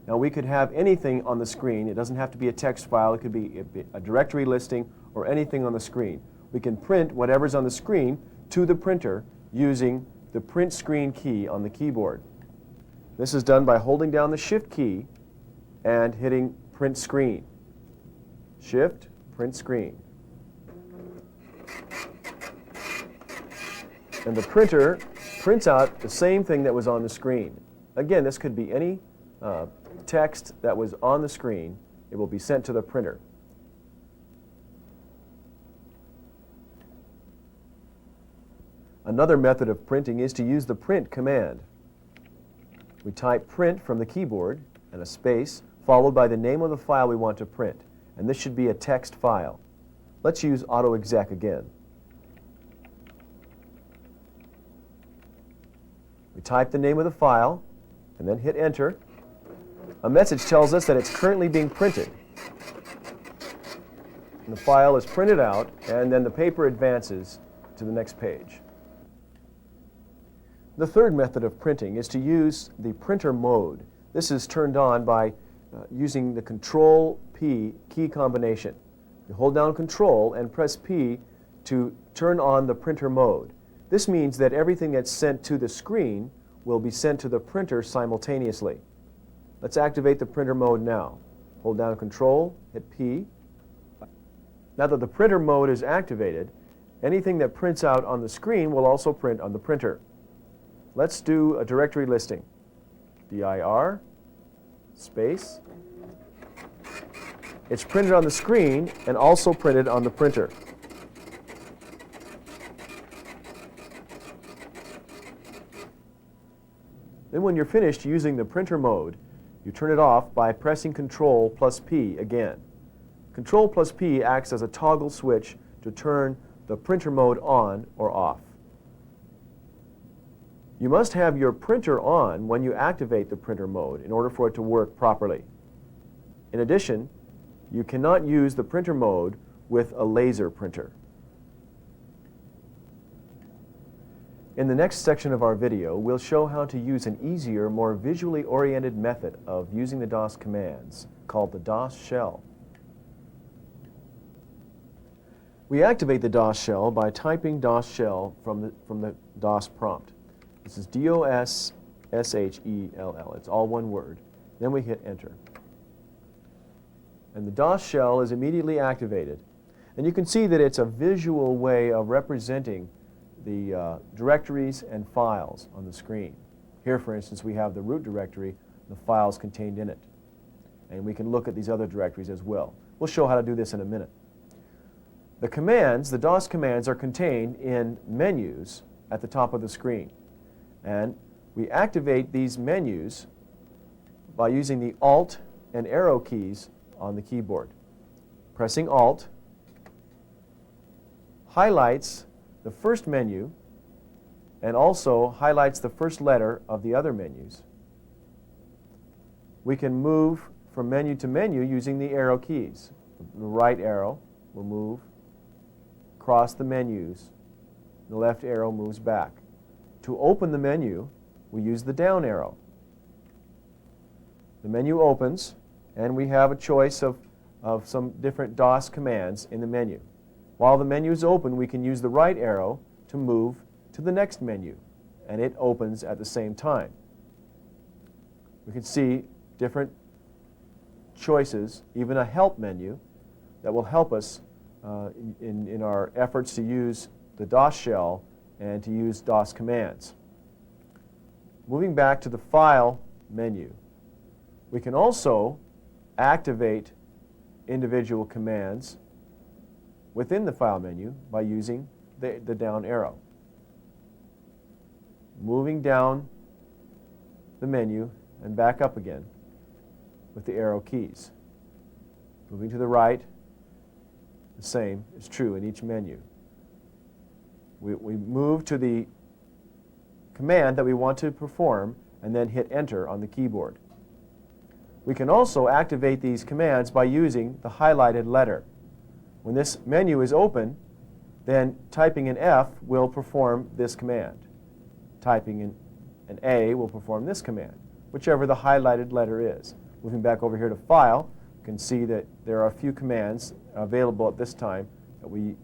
Now we could have anything on the screen. It doesn't have to be a text file. It could be a directory listing or anything on the screen. We can print whatever's on the screen to the printer using the print screen key on the keyboard. This is done by holding down the Shift key and hitting print screen. Shift, print screen. And the printer prints out the same thing that was on the screen. Again, this could be any text that was on the screen. It will be sent to the printer. Another method of printing is to use the print command. We type print from the keyboard and a space followed by the name of the file we want to print, and this should be a text file. Let's use AutoExec again. We type the name of the file and then hit enter. A message tells us that it's currently being printed. And the file is printed out, and then the paper advances to the next page. The third method of printing is to use the printer mode. This is turned on by using the Control-P key combination. You hold down Control and press P to turn on the printer mode. This means that everything that's sent to the screen will be sent to the printer simultaneously. Let's activate the printer mode now. Hold down Control, hit P. Now that the printer mode is activated, anything that prints out on the screen will also print on the printer. Let's do a directory listing. dir space. It's printed on the screen and also printed on the printer. Then when you're finished using the printer mode, you turn it off by pressing Control plus P again. Control plus P acts as a toggle switch to turn the printer mode on or off. You must have your printer on when you activate the printer mode in order for it to work properly. In addition, you cannot use the printer mode with a laser printer. In the next section of our video, we'll show how to use an easier, more visually oriented method of using the DOS commands, called the DOS shell. We activate the DOS shell by typing DOS shell from the DOS prompt. This is D-O-S-S-H-E-L-L. It's all one word. Then we hit enter. And the DOS shell is immediately activated. And you can see that it's a visual way of representing the directories and files on the screen. Here, for instance, we have the root directory, the files contained in it. And we can look at these other directories as well. We'll show how to do this in a minute. The commands, the DOS commands, are contained in menus at the top of the screen. And we activate these menus by using the Alt and arrow keys on the keyboard. Pressing Alt highlights the first menu and also highlights the first letter of the other menus. We can move from menu to menu using the arrow keys. The right arrow will move across the menus. The left arrow moves back. To open the menu, we use the down arrow. The menu opens, and we have a choice of some different DOS commands in the menu. While the menu is open, we can use the right arrow to move to the next menu, and it opens at the same time. We can see different choices, even a help menu, that will help us in our efforts to use the DOS shell and to use DOS commands. Moving back to the File menu, we can also activate individual commands within the File menu by using the down arrow. Moving down the menu and back up again with the arrow keys. Moving to the right, the same is true in each menu. We move to the command that we want to perform and then hit enter on the keyboard. We can also activate these commands by using the highlighted letter. When this menu is open, then typing an F will perform this command. Typing an A will perform this command, whichever the highlighted letter is. Moving back over here to File, you can see that there are a few commands available at this time that we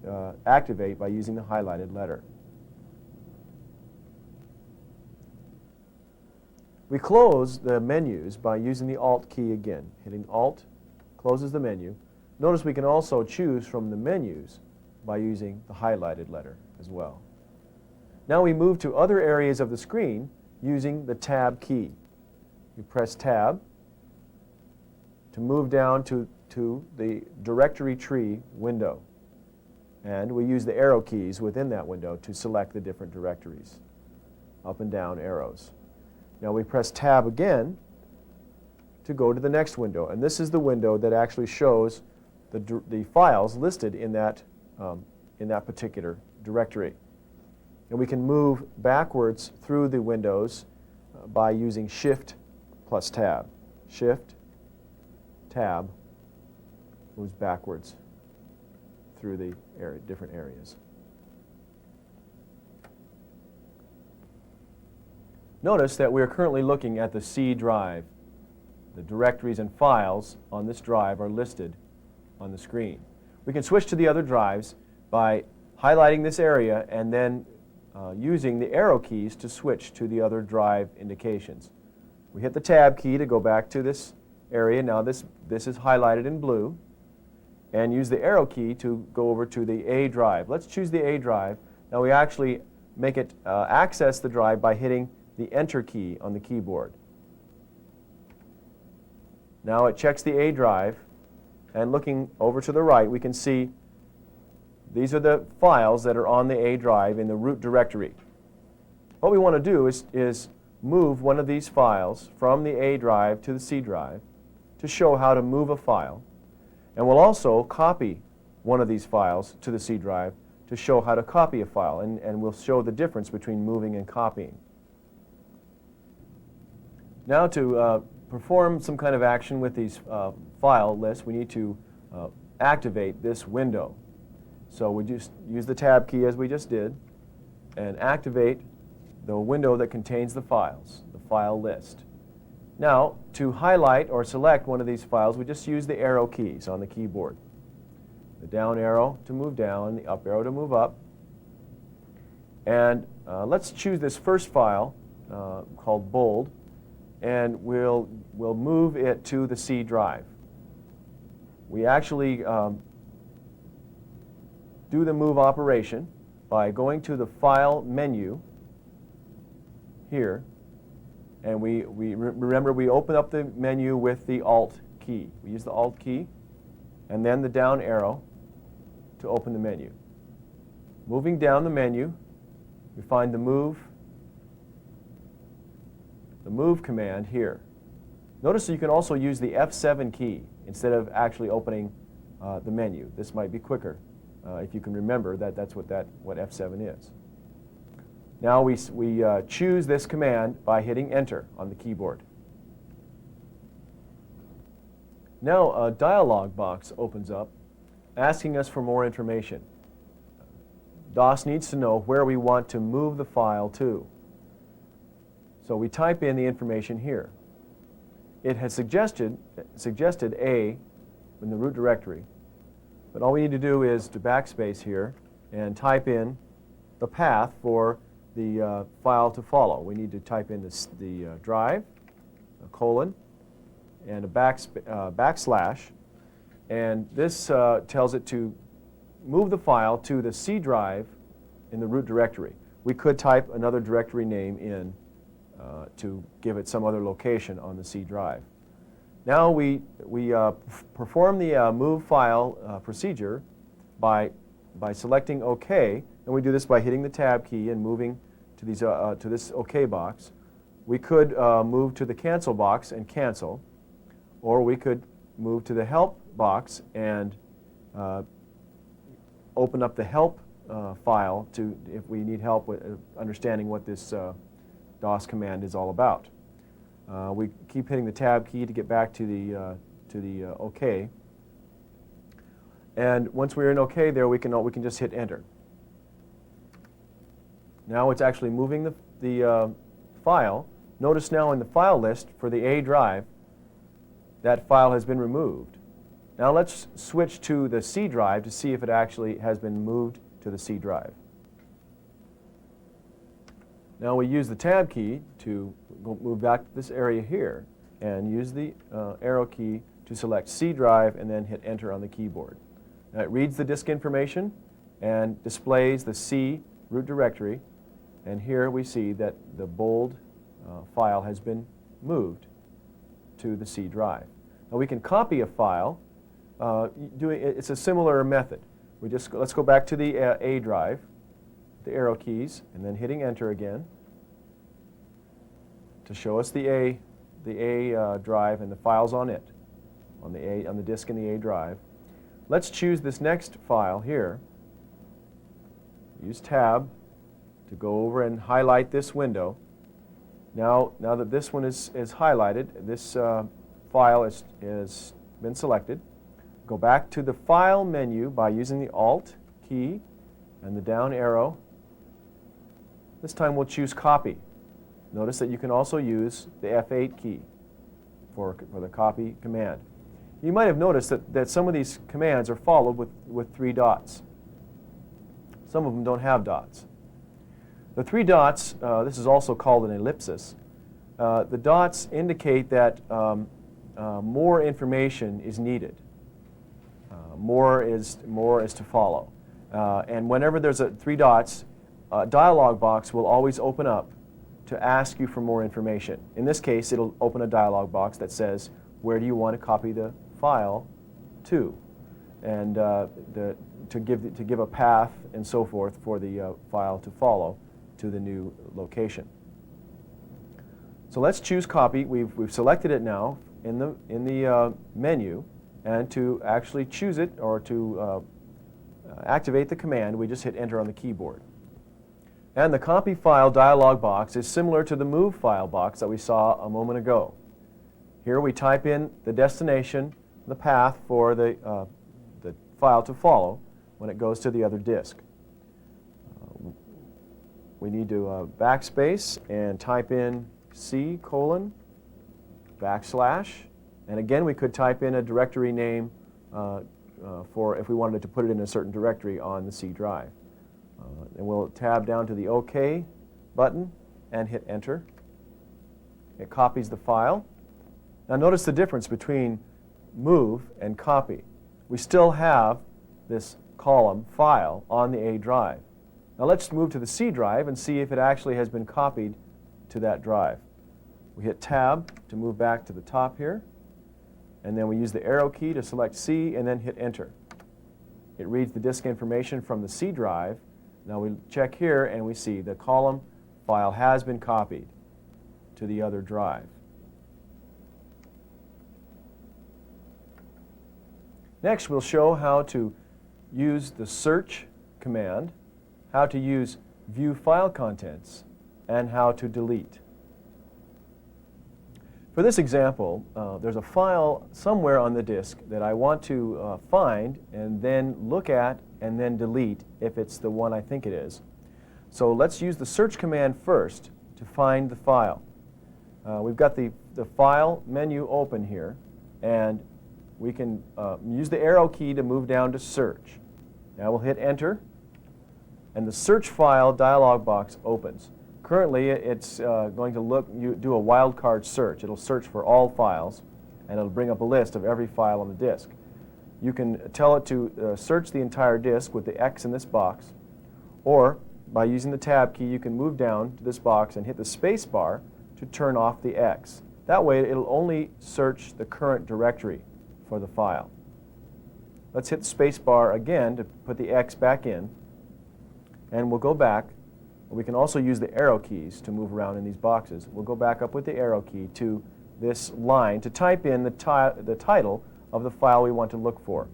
activate by using the highlighted letter. We close the menus by using the Alt key again. Hitting Alt closes the menu. Notice we can also choose from the menus by using the highlighted letter as well. Now we move to other areas of the screen using the Tab key. You press Tab to move down to the directory tree window. And we use the arrow keys within that window to select the different directories, up and down arrows. Now we press Tab again to go to the next window, and this is the window that actually shows the files listed in that particular directory. And we can move backwards through the windows by using Shift plus Tab. Shift, Tab moves backwards through the different areas. Notice that we are currently looking at the C drive. The directories and files on this drive are listed on the screen. We can switch to the other drives by highlighting this area and then using the arrow keys to switch to the other drive indications. We hit the Tab key to go back to this area. Now this is highlighted in blue, and use the arrow key to go over to the A drive. Let's choose the A drive. Now we actually make it access the drive by hitting the Enter key on the keyboard. Now it checks the A drive, and looking over to the right, we can see these are the files that are on the A drive in the root directory. What we want to do is move one of these files from the A drive to the C drive to show how to move a file. And we'll also copy one of these files to the C drive to show how to copy a file, and we'll show the difference between moving and copying. Now to perform some kind of action with these file lists, we need to activate this window. So we just use the Tab key as we just did and activate the window that contains the files, the file list. Now, to highlight or select one of these files, we just use the arrow keys on the keyboard. The down arrow to move down, the up arrow to move up. And let's choose this first file called bold, and we'll move it to the C drive. We actually do the move operation by going to the File menu here, and remember we open up the menu with the Alt key. We use the Alt key and then the down arrow to open the menu. Moving down the menu, we find the move command here. Notice that you can also use the F7 key instead of actually opening the menu. This might be quicker if you can remember that's what F7 is. Now we choose this command by hitting Enter on the keyboard. Now a dialog box opens up asking us for more information. DOS needs to know where we want to move the file to. So we type in the information here. It has suggested A in the root directory, but all we need to do is to backspace here and type in the path for the file to follow. We need to type in the drive, a colon, and a backslash, and this tells it to move the file to the C drive in the root directory. We could type another directory name in to give it some other location on the C drive. Now we perform the move file procedure by selecting OK, and we do this by hitting the Tab key and moving to this OK box. We could move to the Cancel box and cancel, or we could move to the Help box and open up the Help file if we need help with understanding what this DOS command is all about. We keep hitting the Tab key to get back to the OK. And once we're in OK there, we can just hit Enter. Now it's actually moving the file. Notice now in the file list for the A drive, that file has been removed. Now let's switch to the C drive to see if it actually has been moved to the C drive. Now we use the Tab key to move back to this area here and use the arrow key to select C drive and then hit Enter on the keyboard. Now it reads the disk information and displays the C root directory, and here we see that the bold file has been moved to the C drive. Now we can copy a file. It's a similar method. let's go back to the A drive, the arrow keys, and then hitting enter again to show us the A drive and the files on it, on the disk in the A drive. Let's choose this next file here. Use Tab to go over and highlight this window. Now that this one is highlighted, this file has been selected. Go back to the File menu by using the Alt key and the down arrow. This time we'll choose Copy. Notice that you can also use the F8 key for the copy command. You might have noticed that some of these commands are followed with 3 dots. Some of them don't have dots. The 3 dots, this is also called an ellipsis. The dots indicate that more information is needed. More is to follow. And whenever there's 3 dots, a dialog box will always open up to ask you for more information. In this case, it'll open a dialog box that says, where do you want to copy the file to? And to give a path and so forth for the file to follow to the new location. So let's choose Copy. We've selected it now in the menu, and to actually choose it or to activate the command, we just hit Enter on the keyboard. And the Copy File dialog box is similar to the Move File box that we saw a moment ago. Here we type in the destination, the path for the file to follow when it goes to the other disk. We need to backspace and type in C:// and again we could type in a directory name for if we wanted to put it in a certain directory on the C drive. And we'll tab down to the OK button and hit Enter. It copies the file. Now notice the difference between Move and Copy. We still have this column File on the A drive. Now let's move to the C drive and see if it actually has been copied to that drive. We hit Tab to move back to the top here, and then we use the arrow key to select C and then hit Enter. It reads the disk information from the C drive. Now we check here and we see the column File has been copied to the other drive. Next, we'll show how to use the search command, how to use view file contents, and how to delete. For this example, there's a file somewhere on the disk that I want to find and then look at and then delete if it's the one I think it is. So let's use the search command first to find the file. We've got the File menu open here, and we can use the arrow key to move down to Search. Now we'll hit Enter, and the Search File dialog box opens. Currently, it's going to do a wildcard search. It'll search for all files, and it'll bring up a list of every file on the disk. You can tell it to search the entire disk with the X in this box, or by using the Tab key, you can move down to this box and hit the space bar to turn off the X. That way, it'll only search the current directory for the file. Let's hit the space bar again to put the X back in, and we'll go back. We can also use the arrow keys to move around in these boxes. We'll go back up with the arrow key to this line to type in the title of the file we want to look for.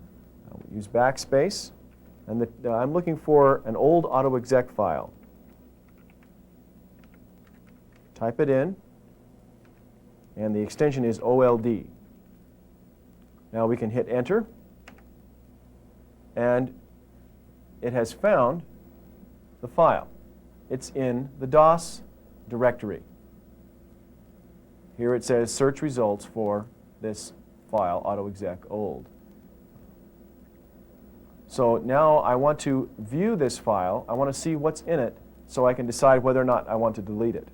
We'll use backspace, and I'm looking for an old AutoExec file. Type it in, and the extension is OLD. Now we can hit Enter, and it has found the file. It's in the DOS directory. Here it says search results for this file, AutoExec old. So now I want to view this file. I want to see what's in it so I can decide whether or not I want to delete it.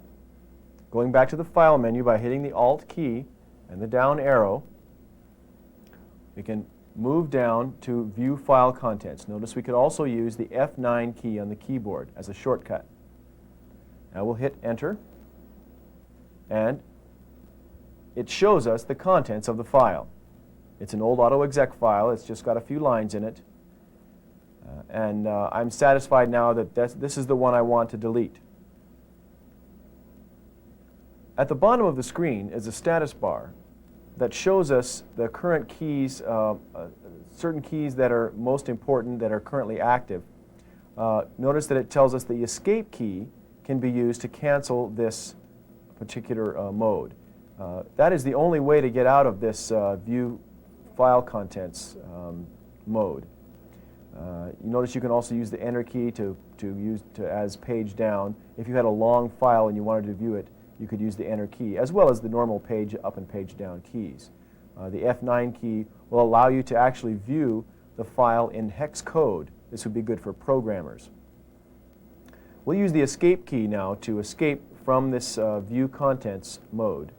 Going back to the File menu by hitting the Alt key and the down arrow, we can move down to View File Contents. Notice we could also use the F9 key on the keyboard as a shortcut. Now we'll hit Enter, and it shows us the contents of the file. It's an old AutoExec file. It's just got a few lines in it. And I'm satisfied now that this is the one I want to delete. At the bottom of the screen is a status bar that shows us the current keys, certain keys that are most important that are currently active. Notice that it tells us the escape key can be used to cancel this particular mode. That is the only way to get out of this view file contents mode. You notice you can also use the enter key to use as page down. If you had a long file and you wanted to view it, you could use the enter key, as well as the normal page up and page down keys. The F9 key will allow you to actually view the file in hex code. This would be good for programmers. We'll use the escape key now to escape from this view contents mode.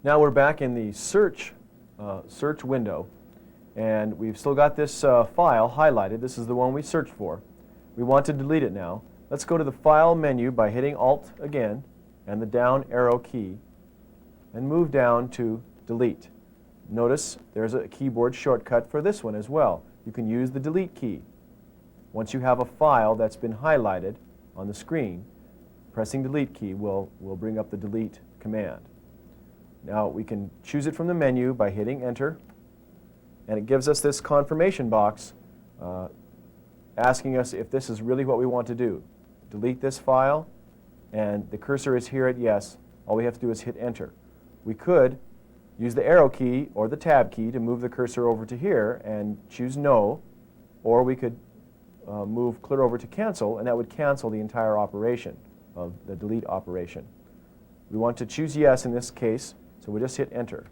Now we're back in the search window, and we've still got this file highlighted. This is the one we searched for. We want to delete it now. Let's go to the File menu by hitting Alt again and the down arrow key and move down to Delete. Notice there's a keyboard shortcut for this one as well. You can use the Delete key. Once you have a file that's been highlighted on the screen, pressing Delete key will bring up the Delete command. Now we can choose it from the menu by hitting Enter, and it gives us this confirmation box asking us if this is really what we want to do. Delete this file, and the cursor is here at yes. All we have to do is hit Enter. We could use the arrow key or the tab key to move the cursor over to here and choose No, or we could move clear over to Cancel, and that would cancel the entire operation of the delete operation. We want to choose yes in this case, so we just hit Enter.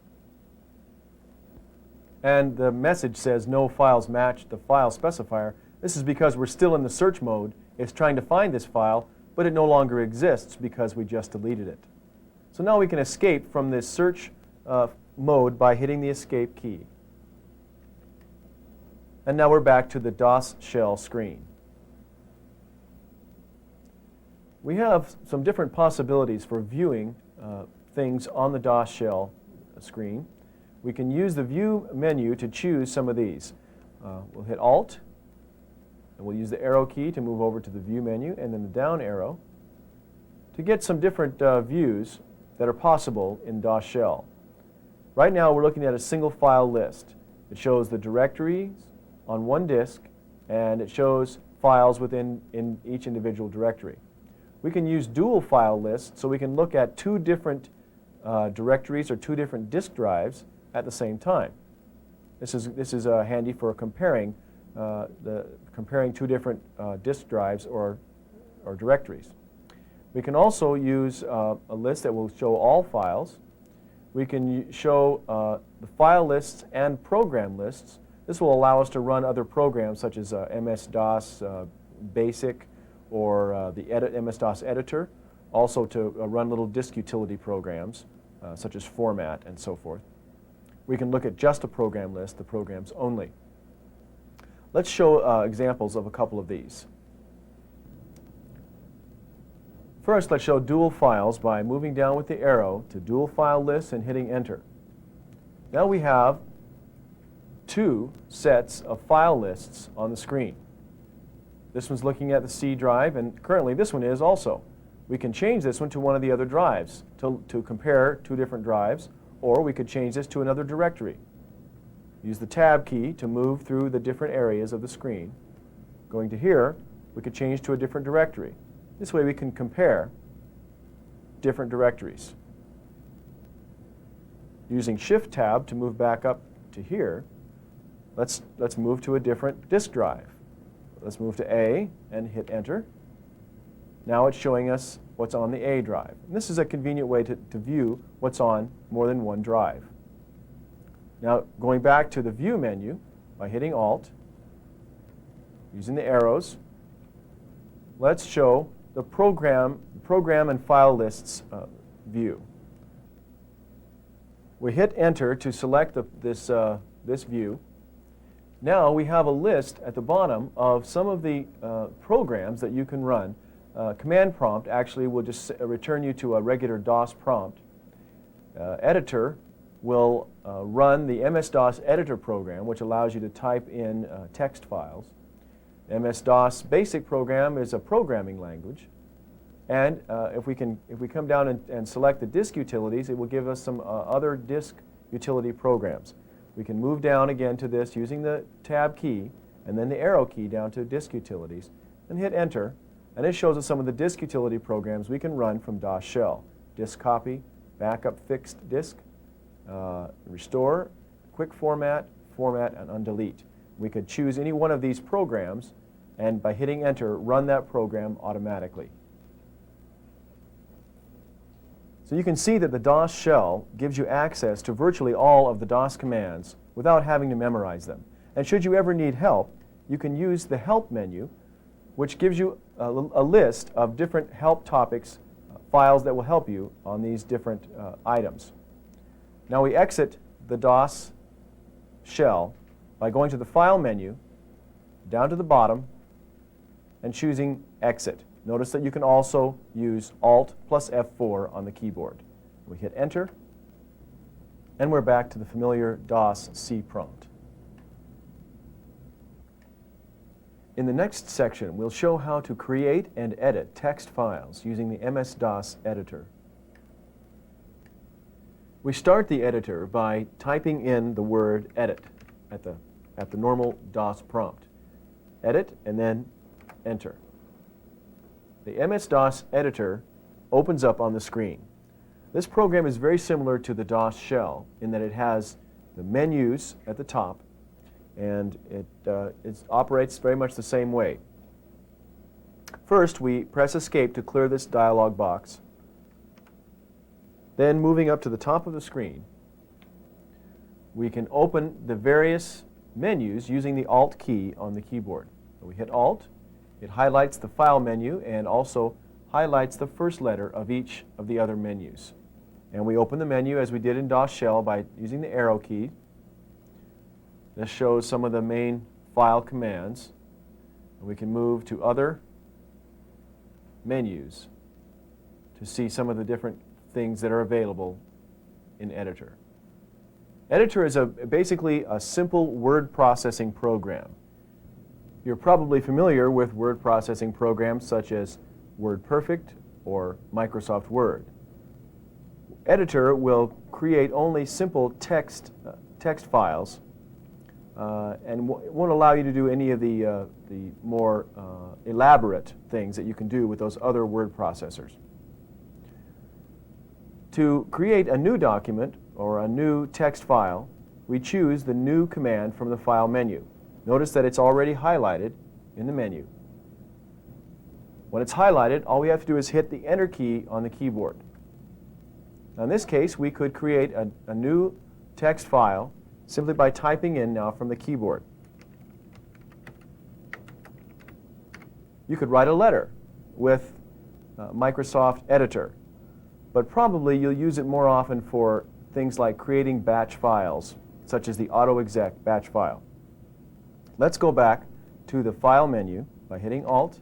And the message says no files match the file specifier. This is because we're still in the search mode. It's trying to find this file, but it no longer exists because we just deleted it. So now we can escape from this search mode by hitting the escape key. And now we're back to the DOS shell screen. We have some different possibilities for viewing things on the DOS shell screen. We can use the View menu to choose some of these. We'll hit Alt, and we'll use the arrow key to move over to the View menu, and then the down arrow to get some different views that are possible in DOS shell. Right now we're looking at a single file list. It shows the directories on one disk, and it shows files within each individual directory. We can use dual file lists, so we can look at two different directories or two different disk drives at the same time. This is handy for comparing two different disk drives or directories. We can also use a list that will show all files. We can show the file lists and program lists. This will allow us to run other programs such as MS-DOS Basic or the MS-DOS editor, also to run little disk utility programs such as Format and so forth. We can look at just a program list, the programs only. Let's show examples of a couple of these. First, let's show dual files by moving down with the arrow to Dual File Lists and hitting Enter. Now we have two sets of file lists on the screen. This one's looking at the C drive, and currently this one is also. We can change this one to one of the other drives to compare two different drives, or we could change this to another directory. Use the Tab key to move through the different areas of the screen. Going to here, we could change to a different directory. This way we can compare different directories. Using Shift-Tab to move back up to here, let's move to a different disk drive. Let's move to A and hit Enter. Now it's showing us what's on the A drive. And this is a convenient way to view what's on more than one drive. Now going back to the View menu by hitting Alt, using the arrows, let's show the program and file lists view. We hit Enter to select this view. Now we have a list at the bottom of some of the programs that you can run. Command prompt actually will just return you to a regular DOS prompt. Editor will run the MS-DOS editor program, which allows you to type in text files. MS-DOS basic program is a programming language. And if we come down and select the disk utilities, it will give us some other disk utility programs. We can move down again to this using the tab key and then the arrow key down to disk utilities and hit enter. And it shows us some of the disk utility programs we can run from DOS shell. Disk copy, backup fixed disk, restore, quick format, format, and undelete. We could choose any one of these programs and by hitting enter, run that program automatically. So you can see that the DOS shell gives you access to virtually all of the DOS commands without having to memorize them. And should you ever need help, you can use the help menu, which gives you a list of different help topics, files that will help you on these different items. Now we exit the DOS shell by going to the File menu, down to the bottom, and choosing Exit. Notice that you can also use Alt plus F4 on the keyboard. We hit Enter, and we're back to the familiar DOS C prompt. In the next section, we'll show how to create and edit text files using the MS-DOS editor. We start the editor by typing in the word edit at the normal DOS prompt. Edit and then enter. The MS-DOS editor opens up on the screen. This program is very similar to the DOS shell in that it has the menus at the top, and it operates very much the same way. First, we press Escape to clear this dialog box. Then, moving up to the top of the screen, we can open the various menus using the Alt key on the keyboard. So we hit Alt. It highlights the File menu and also highlights the first letter of each of the other menus. And we open the menu as we did in DOS shell by using the arrow key. This shows some of the main file commands. And we can move to other menus to see some of the different things that are available in Editor. Editor is basically a simple word processing program. You're probably familiar with word processing programs such as WordPerfect or Microsoft Word. Editor will create only simple text files and won't allow you to do any of the more elaborate things that you can do with those other word processors. To create a new document or a new text file, we choose the New command from the File menu. Notice that it's already highlighted in the menu. When it's highlighted, all we have to do is hit the Enter key on the keyboard. Now in this case, we could create a new text file simply by typing in now from the keyboard. You could write a letter with Microsoft Editor, but probably you'll use it more often for things like creating batch files, such as the AutoExec batch file. Let's go back to the File menu by hitting Alt,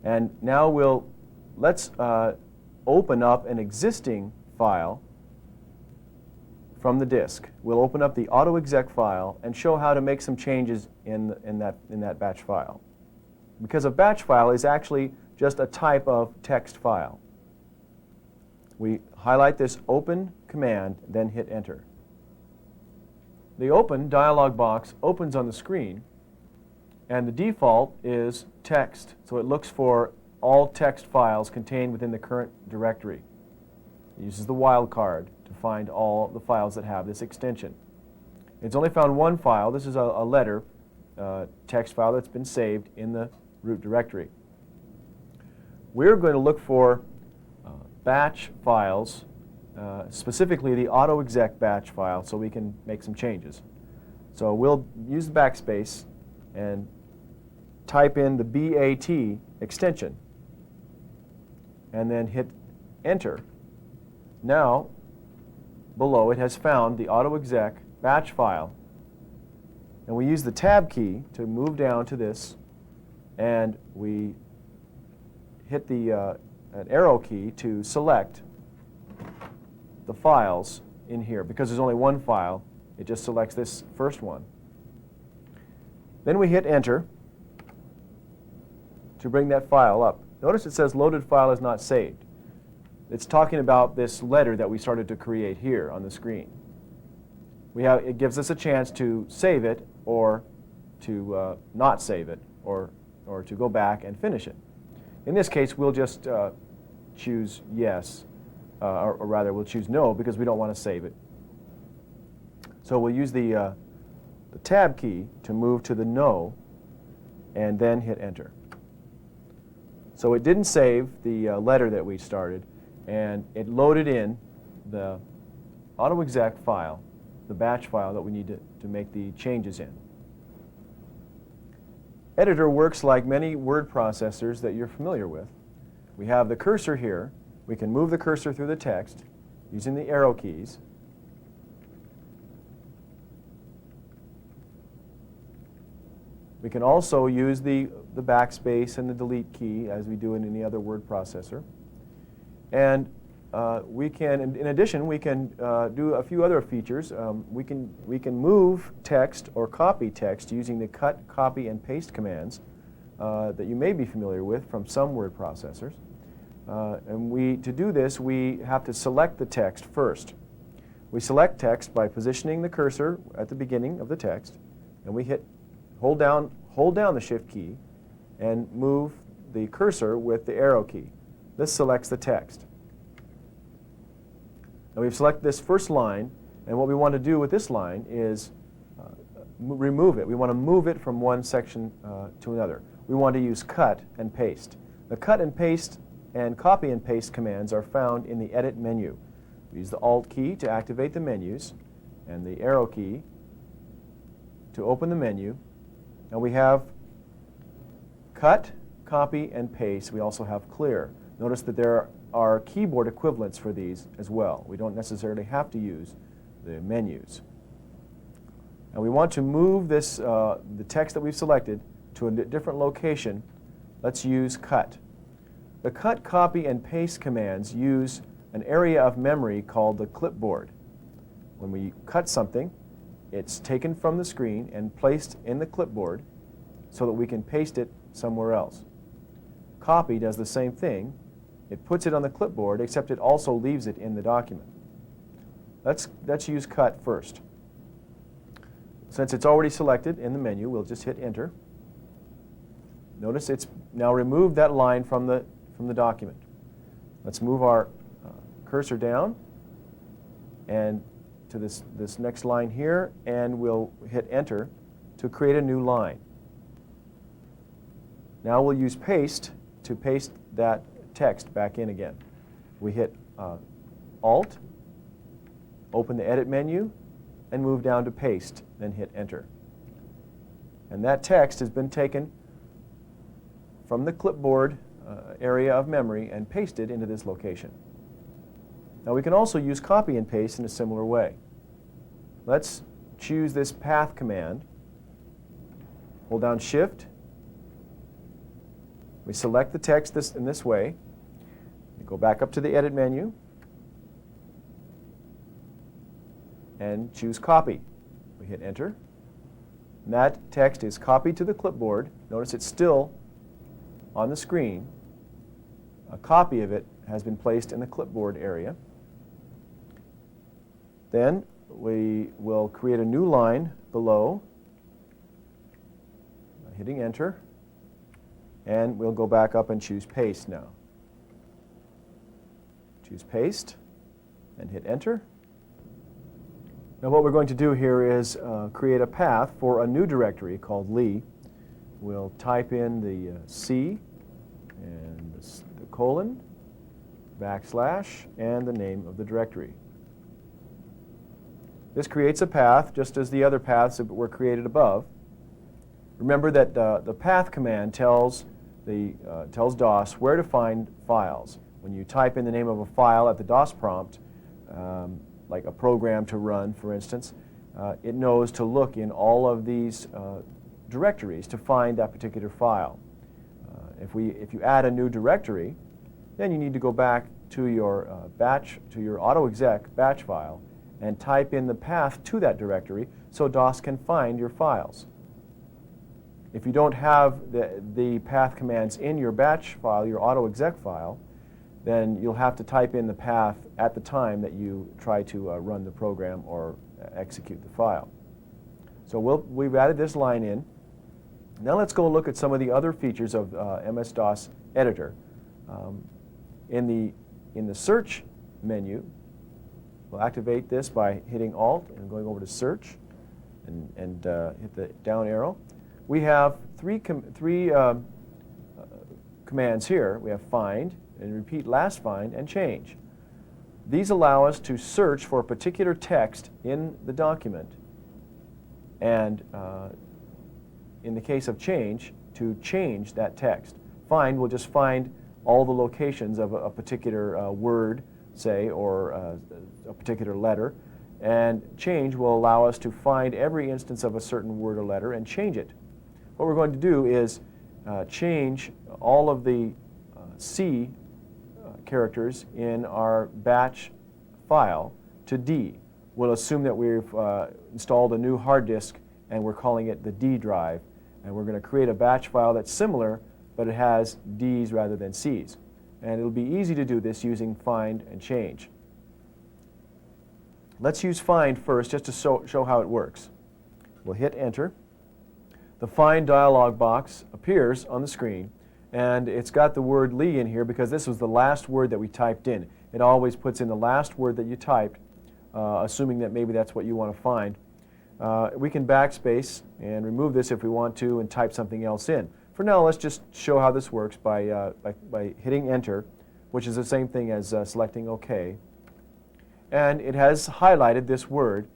and now let's open up an existing file from the disk. We'll open up the AutoExec file and show how to make some changes in that batch file. Because a batch file is actually just a type of text file. We highlight this Open command, then hit Enter. The Open dialog box opens on the screen, and the default is text, so it looks for all text files contained within the current directory. It uses the wildcard to find all the files that have this extension. It's only found one file. This is a letter text file that's been saved in the root directory. We're going to look for batch files, specifically the AutoExec batch file, so we can make some changes. So we'll use the backspace and type in the BAT extension and then hit Enter. Now, below it has found the AutoExec batch file, and we use the Tab key to move down to this, and we hit the an arrow key to select the files in here. Because there's only one file, it just selects this first one. Then we hit enter to bring that file up. Notice it says loaded file is not saved. It's talking about this letter that we started to create here on the screen. It gives us a chance to save it or to not save it or to go back and finish it. In this case, we'll just choose yes, or rather we'll choose no because we don't want to save it. So we'll use the tab key to move to the no and then hit enter. So it didn't save the letter that we started, and it loaded in the AutoExec file, the batch file that we need to make the changes in. Editor works like many word processors that you're familiar with. We have the cursor here. We can move the cursor through the text using the arrow keys. We can also use the backspace and the delete key as we do in any other word processor. And we can, in addition, we can do a few other features. We can move text or copy text using the cut, copy, and paste commands that you may be familiar with from some word processors. To do this, we have to select the text first. We select text by positioning the cursor at the beginning of the text, and we hold down the shift key and move the cursor with the arrow key. This selects the text. Now we've selected this first line, and what we want to do with this line is remove it. We want to move it from one section to another. We want to use cut and paste. The cut and paste and copy and paste commands are found in the edit menu. We use the Alt key to activate the menus and the arrow key to open the menu. And we have cut, copy, and paste. We also have clear. Notice that there are keyboard equivalents for these as well. We don't necessarily have to use the menus. And we want to move this, the text that we've selected to a different location. Let's use cut. The cut, copy, and paste commands use an area of memory called the clipboard. When we cut something, it's taken from the screen and placed in the clipboard so that we can paste it somewhere else. Copy does the same thing. It puts it on the clipboard, except it also leaves it in the document. Let's use cut first. Since it's already selected in the menu, we'll just hit enter. Notice it's now removed that line from the document. Let's move our cursor down and to this next line here, and we'll hit enter to create a new line. Now we'll use paste to paste that text back in again. We hit Alt, open the edit menu, and move down to paste, then hit enter. And that text has been taken from the clipboard area of memory and pasted into this location. Now we can also use copy and paste in a similar way. Let's choose this path command. Hold down Shift. We select the text in this way. We go back up to the edit menu and choose copy. We hit enter. And that text is copied to the clipboard. Notice it's still on the screen. A copy of it has been placed in the clipboard area. Then we will create a new line below, hitting enter, and we'll go back up and choose paste now. Choose paste and hit enter. Now what we're going to do here is create a path for a new directory called Lee. We'll type in the C and the colon, backslash, and the name of the directory. This creates a path just as the other paths that were created above. Remember that the path command tells DOS where to find files. When you type in the name of a file at the DOS prompt, like a program to run, for instance, it knows to look in all of these directories to find that particular file. If you add a new directory, then you need to go back to your AutoExec batch file and type in the path to that directory so DOS can find your files. If you don't have the path commands in your batch file, your auto-exec file, then you'll have to type in the path at the time that you try to run the program or execute the file. So we've added this line in. Now let's go look at some of the other features of MS-DOS Editor. In the search menu, we'll activate this by hitting Alt and going over to Search and hit the down arrow. We have three commands here. We have find, and repeat last find, and change. These allow us to search for a particular text in the document, and in the case of change, to change that text. Find will just find all the locations of a particular word, say, or a particular letter, and change will allow us to find every instance of a certain word or letter and change it. What we're going to do is change all of the C characters in our batch file to D. We'll assume that we've installed a new hard disk and we're calling it the D drive, and we're going to create a batch file that's similar, but it has D's rather than C's. And it'll be easy to do this using find and change. Let's use find first just to show how it works. We'll hit enter. The find dialog box appears on the screen, and it's got the word Lee in here because this was the last word that we typed in. It always puts in the last word that you typed, assuming that maybe that's what you want to find. We can backspace and remove this if we want to and type something else in. For now, let's just show how this works by hitting enter, which is the same thing as selecting OK. And it has highlighted this word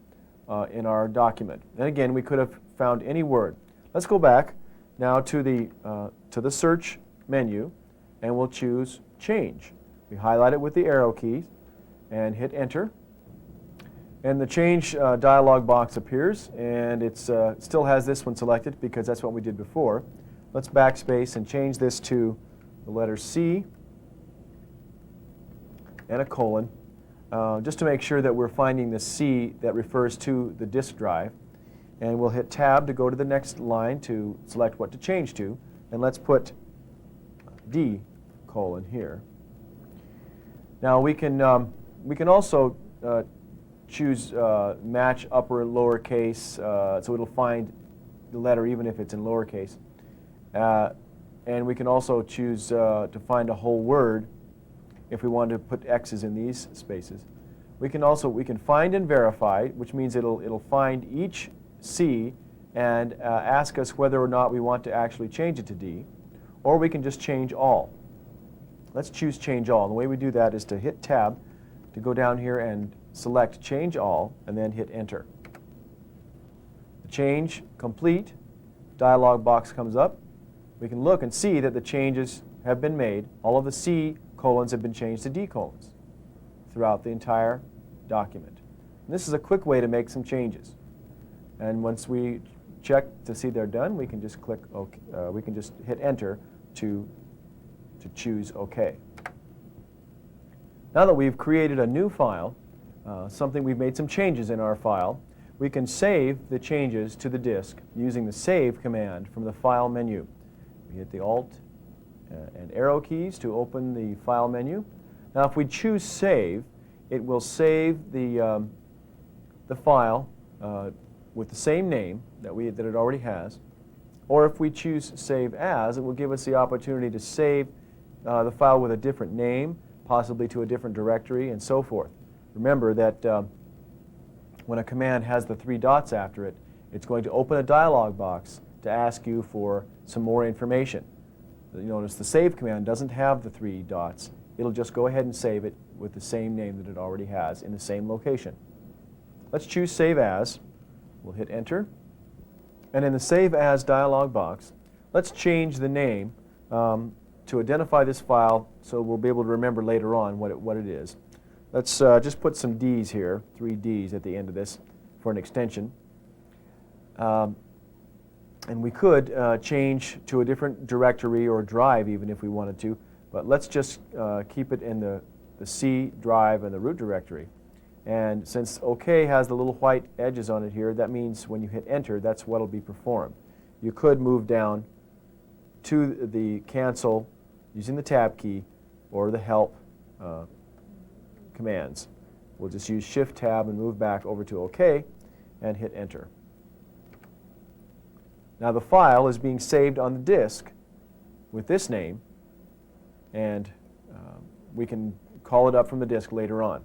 in our document. And again, we could have found any word. Let's go back now to the search menu, and we'll choose change. We highlight it with the arrow keys and hit enter. And the change dialog box appears, and it still has this one selected because that's what we did before. Let's backspace and change this to the letter C and a colon, just to make sure that we're finding the C that refers to the disk drive. And we'll hit Tab to go to the next line to select what to change to. And let's put D colon here. Now we can also choose match upper and lowercase, so it'll find the letter even if it's in lowercase. And we can also choose to find a whole word if we want to put X's in these spaces. We can find and verify, which means it'll find each C and ask us whether or not we want to actually change it to D, or we can just change all. Let's choose change all. And the way we do that is to hit Tab to go down here and select change all and then hit enter. The change complete dialog box comes up. We can look and see that the changes have been made. All of the C colons have been changed to D colons throughout the entire document. And this is a quick way to make some changes. And once we check to see they're done, we can just click OK. We can just hit enter to choose OK. Now that we've created a new file, we've made some changes in our file, we can save the changes to the disk using the save command from the file menu. We hit the Alt and arrow keys to open the file menu. Now if we choose save, it will save the file with the same name that it already has. Or if we choose save as, it will give us the opportunity to save the file with a different name, possibly to a different directory, and so forth. Remember that when a command has the 3 dots after it, it's going to open a dialog box to ask you for some more information. You notice the save command doesn't have the 3 dots. It'll just go ahead and save it with the same name that it already has in the same location. Let's choose save as. We'll hit enter. And in the save as dialog box, let's change the name to identify this file so we'll be able to remember later on what it is. Let's just put some D's here, 3 D's at the end of this for an extension. And we could change to a different directory or drive even if we wanted to, but let's just keep it in the C drive and the root directory. And since OK has the little white edges on it here, that means when you hit enter, that's what will be performed. You could move down to the cancel using the tab key or the help commands. We'll just use shift tab and move back over to OK and hit enter. Now the file is being saved on the disk with this name, and we can call it up from the disk later on.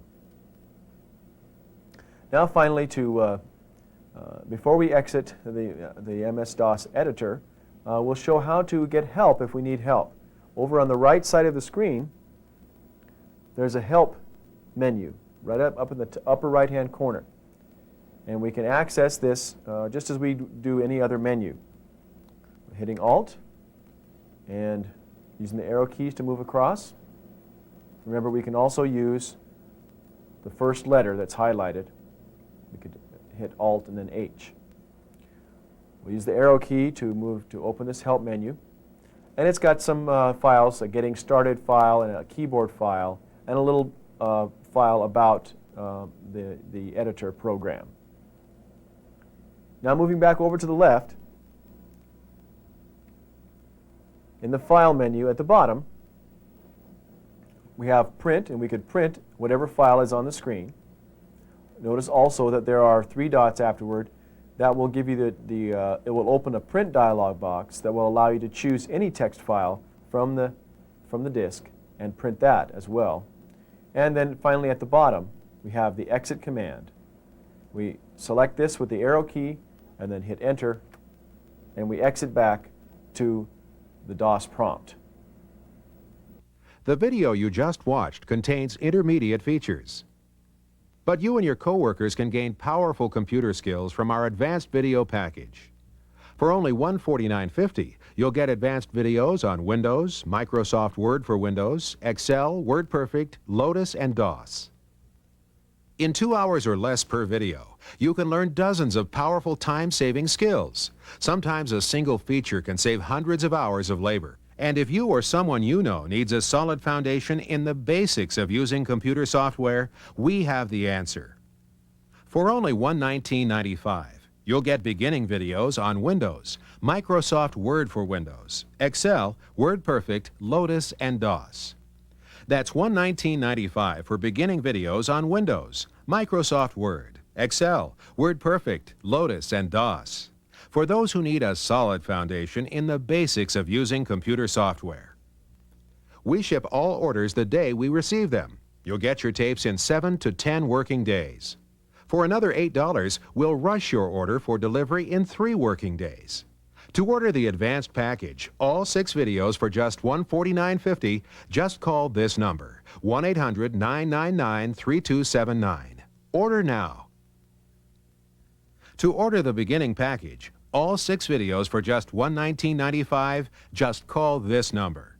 Now finally, before we exit the MS-DOS editor, we'll show how to get help if we need help. Over on the right side of the screen, there's a help menu right up in the upper right-hand corner. And we can access this just as we do any other menu. Hitting Alt and using the arrow keys to move across. Remember, we can also use the first letter that's highlighted. We could hit Alt and then H. We'll use the arrow key to open this help menu. And it's got some files, a getting started file and a keyboard file, and a little file about the editor program. Now moving back over to the left, in the file menu at the bottom, we have print, and we could print whatever file is on the screen. Notice also that there are 3 dots afterward. That will give you it will open a print dialog box that will allow you to choose any text file from the disk and print that as well. And then finally at the bottom, we have the exit command. We select this with the arrow key and then hit enter, and we exit back to the DOS prompt. The video you just watched contains intermediate features. But you and your coworkers can gain powerful computer skills from our advanced video package. For only $149.50, you'll get advanced videos on Windows, Microsoft Word for Windows, Excel, WordPerfect, Lotus, and DOS. In 2 hours or less per video, you can learn dozens of powerful time-saving skills. Sometimes a single feature can save hundreds of hours of labor. And if you or someone you know needs a solid foundation in the basics of using computer software, we have the answer. For only $119.95, you'll get beginning videos on Windows, Microsoft Word for Windows, Excel, WordPerfect, Lotus, and DOS. That's $119.95 for beginning videos on Windows, Microsoft Word, Excel, WordPerfect, Lotus, and DOS. For those who need a solid foundation in the basics of using computer software. We ship all orders the day we receive them. You'll get your tapes in 7 to 10 working days. For another $8, we'll rush your order for delivery in 3 working days. To order the advanced package, all 6 videos for just $149.50, just call this number, 1-800-999-3279. Order now. To order the beginning package, all 6 videos for just $119.95, just call this number,